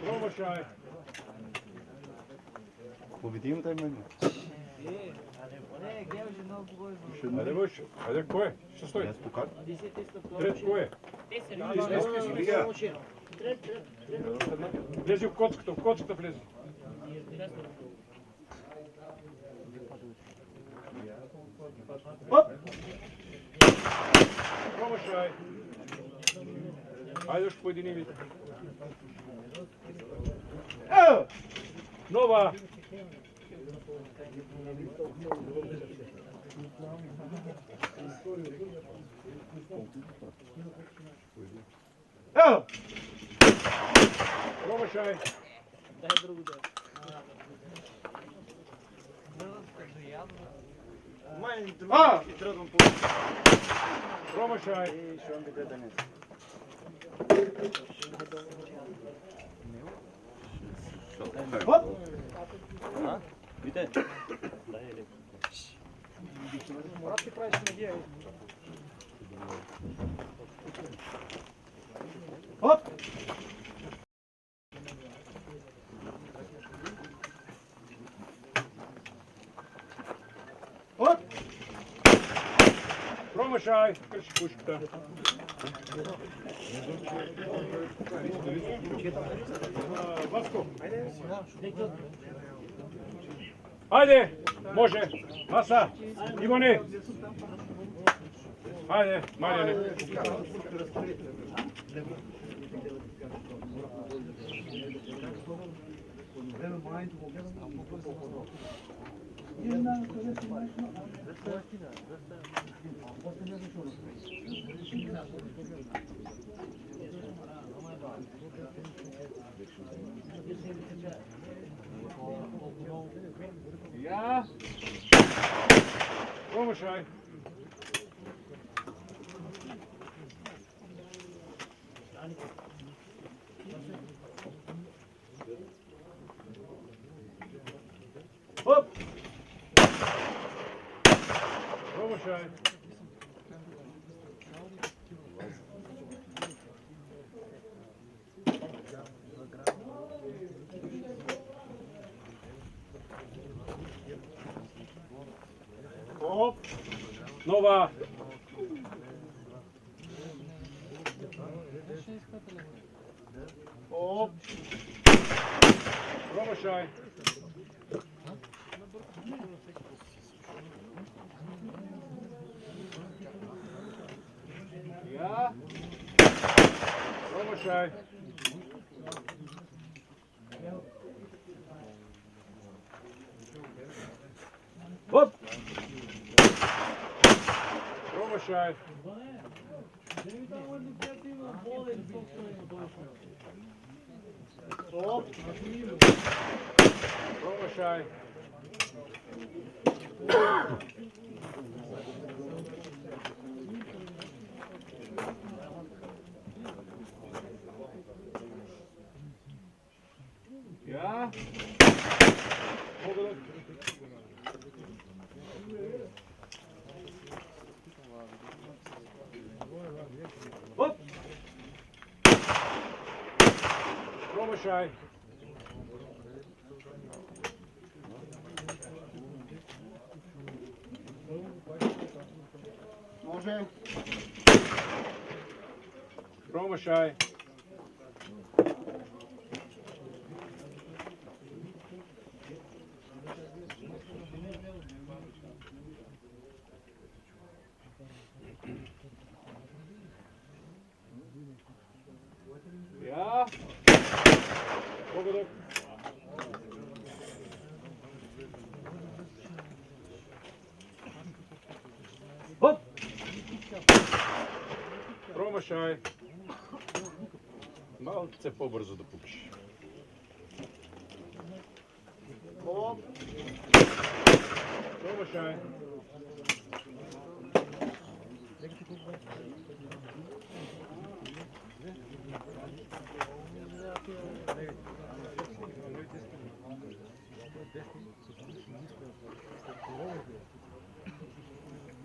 Промашај. Победим taj meni. Ајде Војче, ајде кој е? Што стои? Трет кој е? Влези у коцката влези. Промашај. Ајде уште поедини. Нова. Промашај. Дай другу да. Мај другу по. Промашај. Што он биде денес. Видите? Морат ти правиш магија. Оп! Оп! Промашај. Крши пушката. Васко. Ајде, може. Васа, Иване. Ајде, Маријане. Ja. Промашај. Оп! Промашај. Оп! Нова. Оп! Промашај. Ja. Промашај. Оп! Промашај. Оп! Промашај. Ja. Mogelijk. Оп! Промашај. Може. Промашај. Ja. Pogledaj. Оп! Промашај. Малце побрзо да пукаш. Оп! Промашај.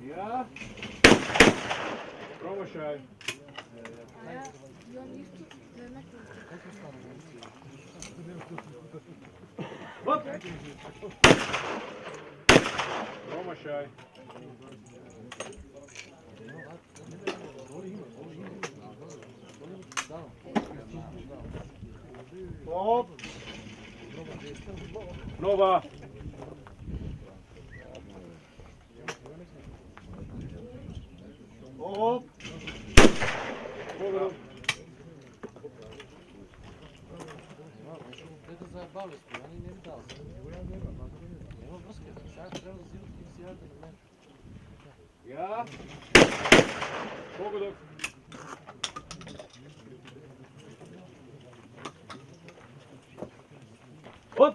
Ja. Промашај. Оп! Промашај. Оп! Нова. Оп! Ja. Pogodak. Hop!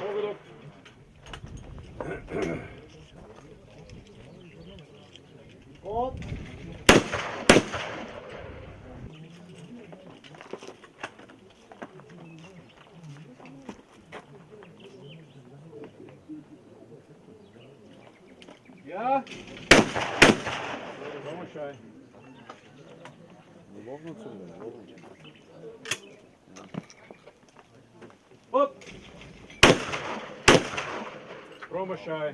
Pogodak. Hop. Ja. Promašaj. Hop! Promašaj.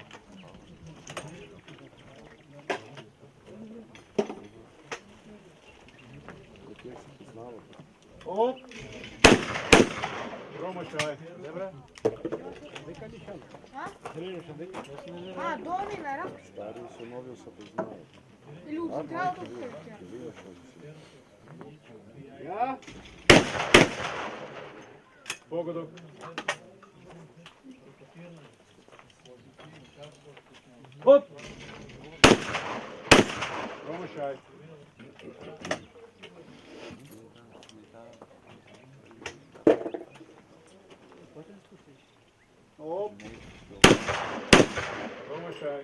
Hop. Promašaj. Dobra. А, доминара. Стари се нови се познават. Или от цялото откритие. Ja. Pogodak. Hop! Promašaj. Hop. Promašaj.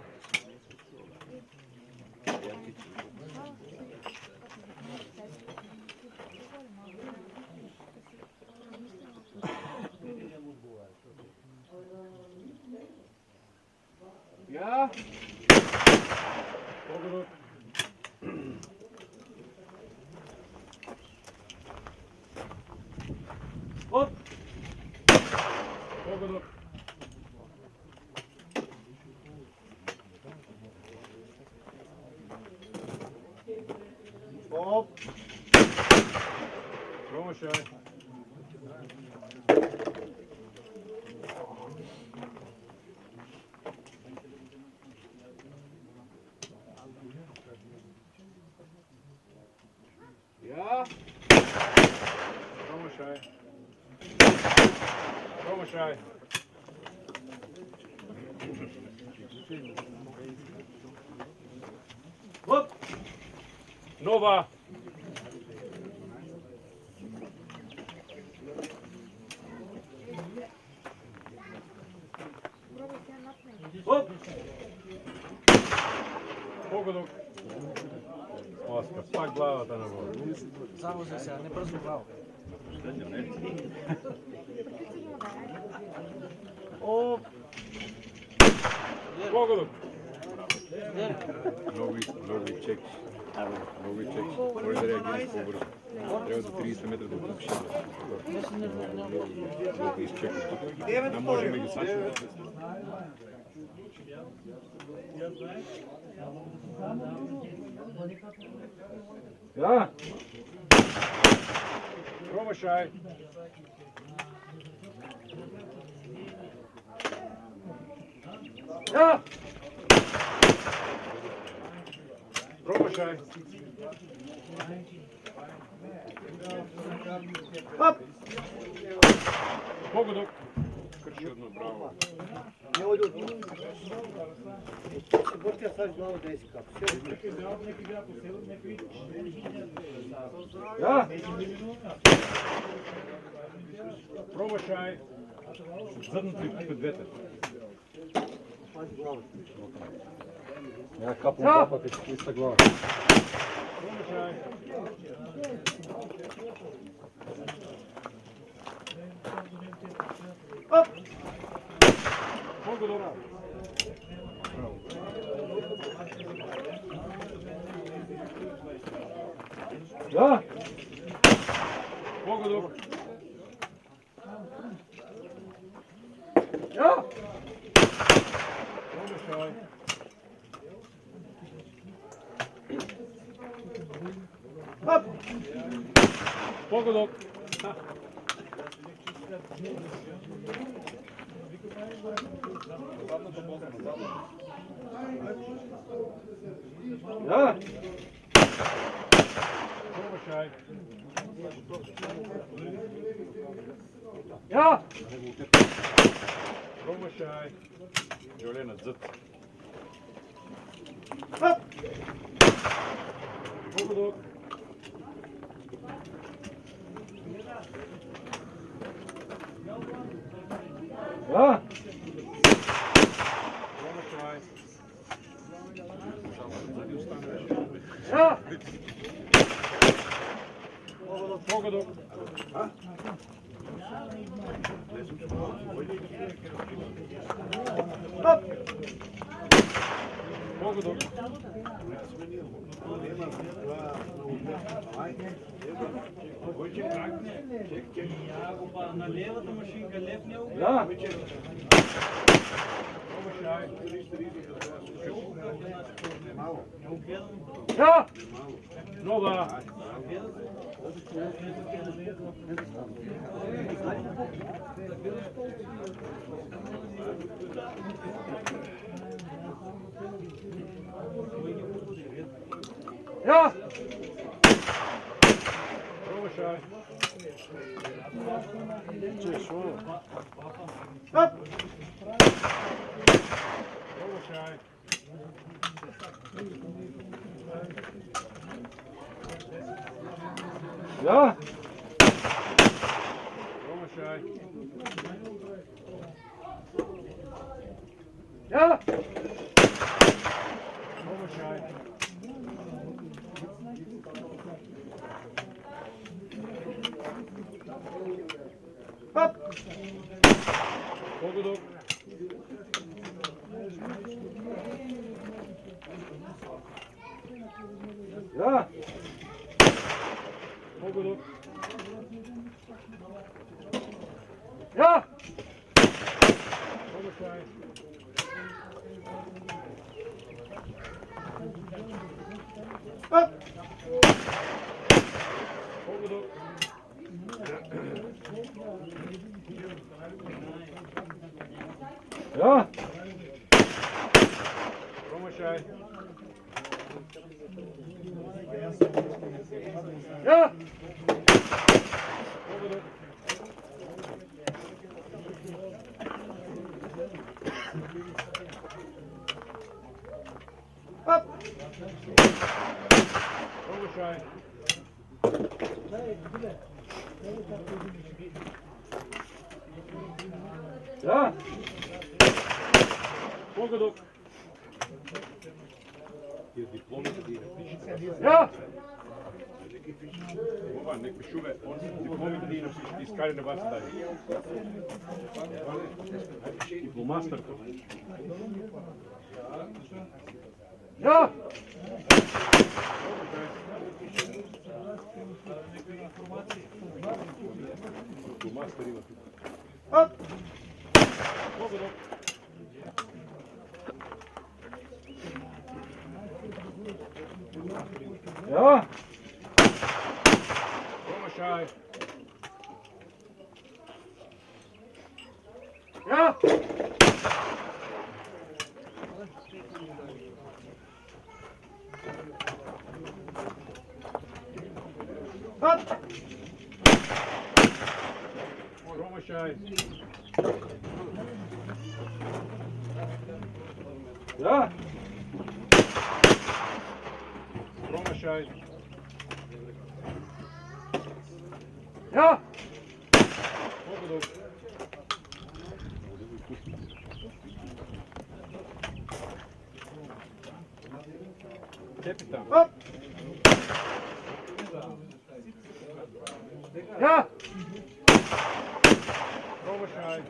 Ja. Pogodak. Hop! Pogodak. Hop. Promašaj. Ja. Promašaj. Promašaj. Hop! Nova. Hop! Pogodak. Oskar, pak glavata na vodu. Zavoze se, a ne brzo glavo. Hop. Pogodak. Mnogo чекаш. Много чекаш. Може да реагираш по-бързо. Трябва за 30 метра да отпушиш. Да изчекаш тук. Да може да ги сачиш. Ja. Promašaj. Ja! Promašaj. Hop! Pogodak. Krši jedno, bravo. Не оди от тук. Ще бъртя сега глава да иска. Ja. Promašaj. Задното и тук двете. Я капам папата, че ти са глава. Promašaj. Hop! Pogodak. Ja! Pogodak. Ja! Promašaj. Hop! Pogodak. Ja! Promašaj. Ja! Promašaj. Jolena, zad. Погодок. Да. Промашај. Да. Погодок. Оп. Погодок. На левата машинка, лев не угля. Да. Да. Нова. Да. Промашај. Оп. Промашај. Да. Промашај. Да. Промашај. Оп. Погодок. Да. Погодок. Да. Промашај. Оп. Погодок. Да. Промашај. Да. Погодок. Оп. Промашај. Да. Погодок. Да. Ова nek пишуве, дипломите да напишете, искали на вас даде. Дипломастърто. Да. Дипломастър има тук. Оп. Погодок. Да. Промашај. Да. Оп. Промашај. Да. Промашај. Да. Погодок. Кепитан. Оп. Да. Промашај.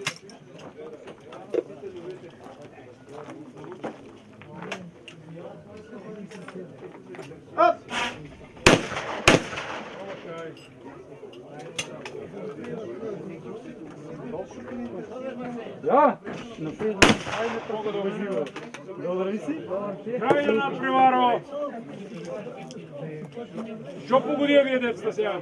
Оп. Промашај. Да. Погодок. Крај на надпреваро. Што погодија вие децата сега?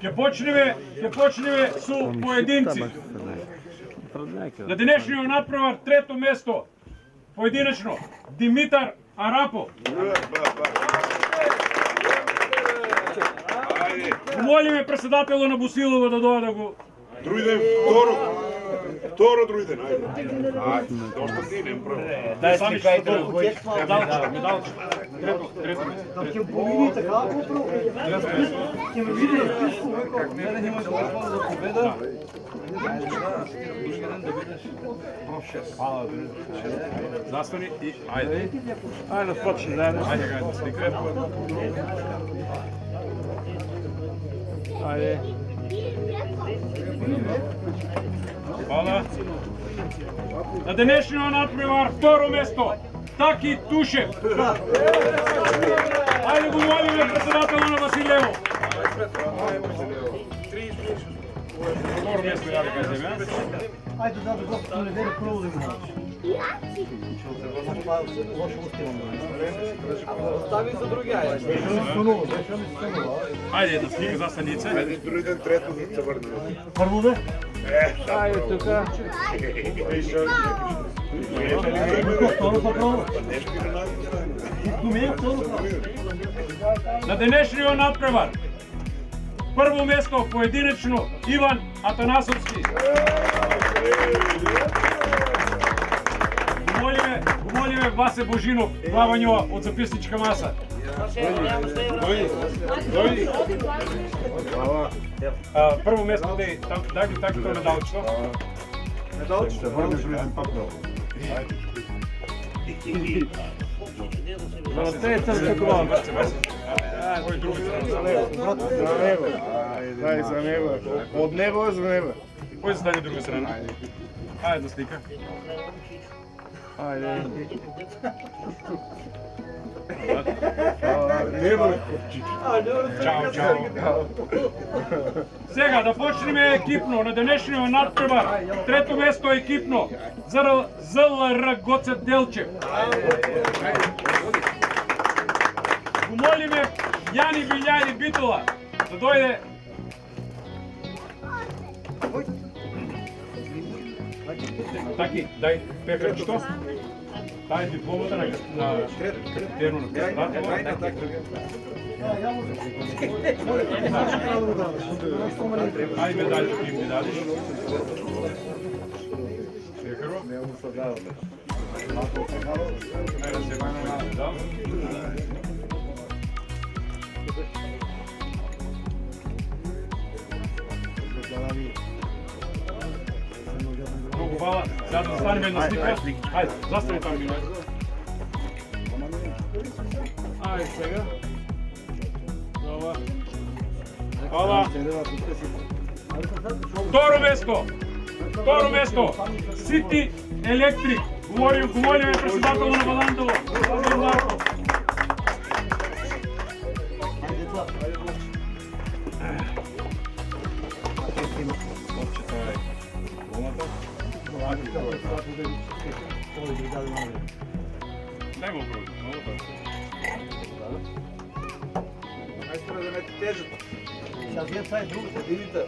Ќе почнеме со поединци. На денешниот надпревар трето место. Поединечно Димитар Арапов. Молиме председателот на Босилова да дојде да го. Друиден второ. Второ други ден, ајде. Ајде, доста стигнем прво. Дай сами што долу. Медалче. Трето. Ќе победите како прво? Ќе ме види Как не да имаш възможност за победа? Хвала. Застани и ајде. Ајде да почне заедно. Ајде да сликаме. Ајде. Hvala. Na današnjem nadprevar vtoro mesto, Taki Tušev. Ajde го молим председателя на Василево. Второ место, я ви кажем, а? Ајде да го недели прво да го Остави за други, ајде. Ajde, jedna slika za stanice. Ајде, други ден трето да се върнем. Прво бе? Ајде тука. Второ па прво. Нещо и на нас Na današnjem nadprevar prvo mesto pojedinačno Ivan Atanasovski. Гумолеве Васе Божинов, плавање од записничка маса. Прво место дай ги таки тоа медалчето. Медалчето, върнеш ли пак долу? Золотеца за колон. Кој други За него. Дай за него. Од него е за него. Кој застане друга страна? Ајде да слика. Ајде. Чао. Сега да почнеме екипно на денешниот надпревар. Трето место екипно ЗЛР Гоце Делчев. Го молиме Јани Билјајни Битола да дојде. Таки, дај пекарчето. Дај дипломата на капитено на председателя. Ајде медали, ти медали. Пекаро. Ајде да се вајме медал. Многу хвала. Сега да застанеме една слика. Ајде, застани таму минује. Ајде сега. Добро. Хвала. Второ место. Сити Електрик. Говориме председател на Баландово. Дай му пробу, много добре. Ајде да ме тежат. Сега вие са и другата, видите.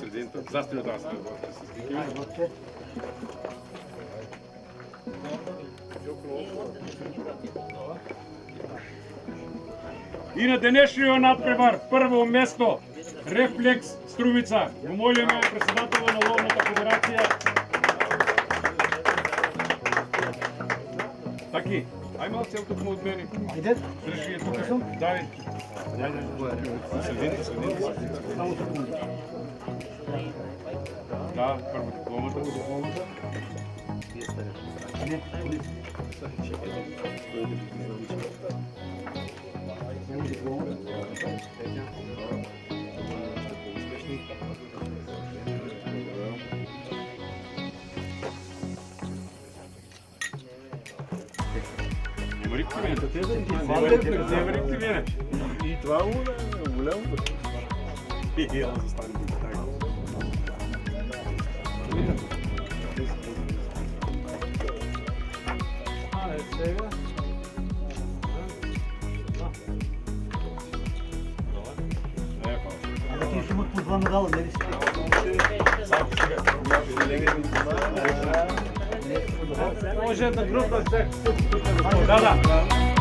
Средината. Застани това сега. И на денешниот надпревар прво место Рефлекс Струмица. Го молиме председателя на Ловната федерација. Таки, ај малце тук од мене. Иде? Држи тук сум. Дави. Средината. Само секунди. Да, прво дипломата. Не, Нема рикти мене. И това голямо. И ела застане тук. Сега. ти ще имат по два медала, не ли си? Може една група, да, да.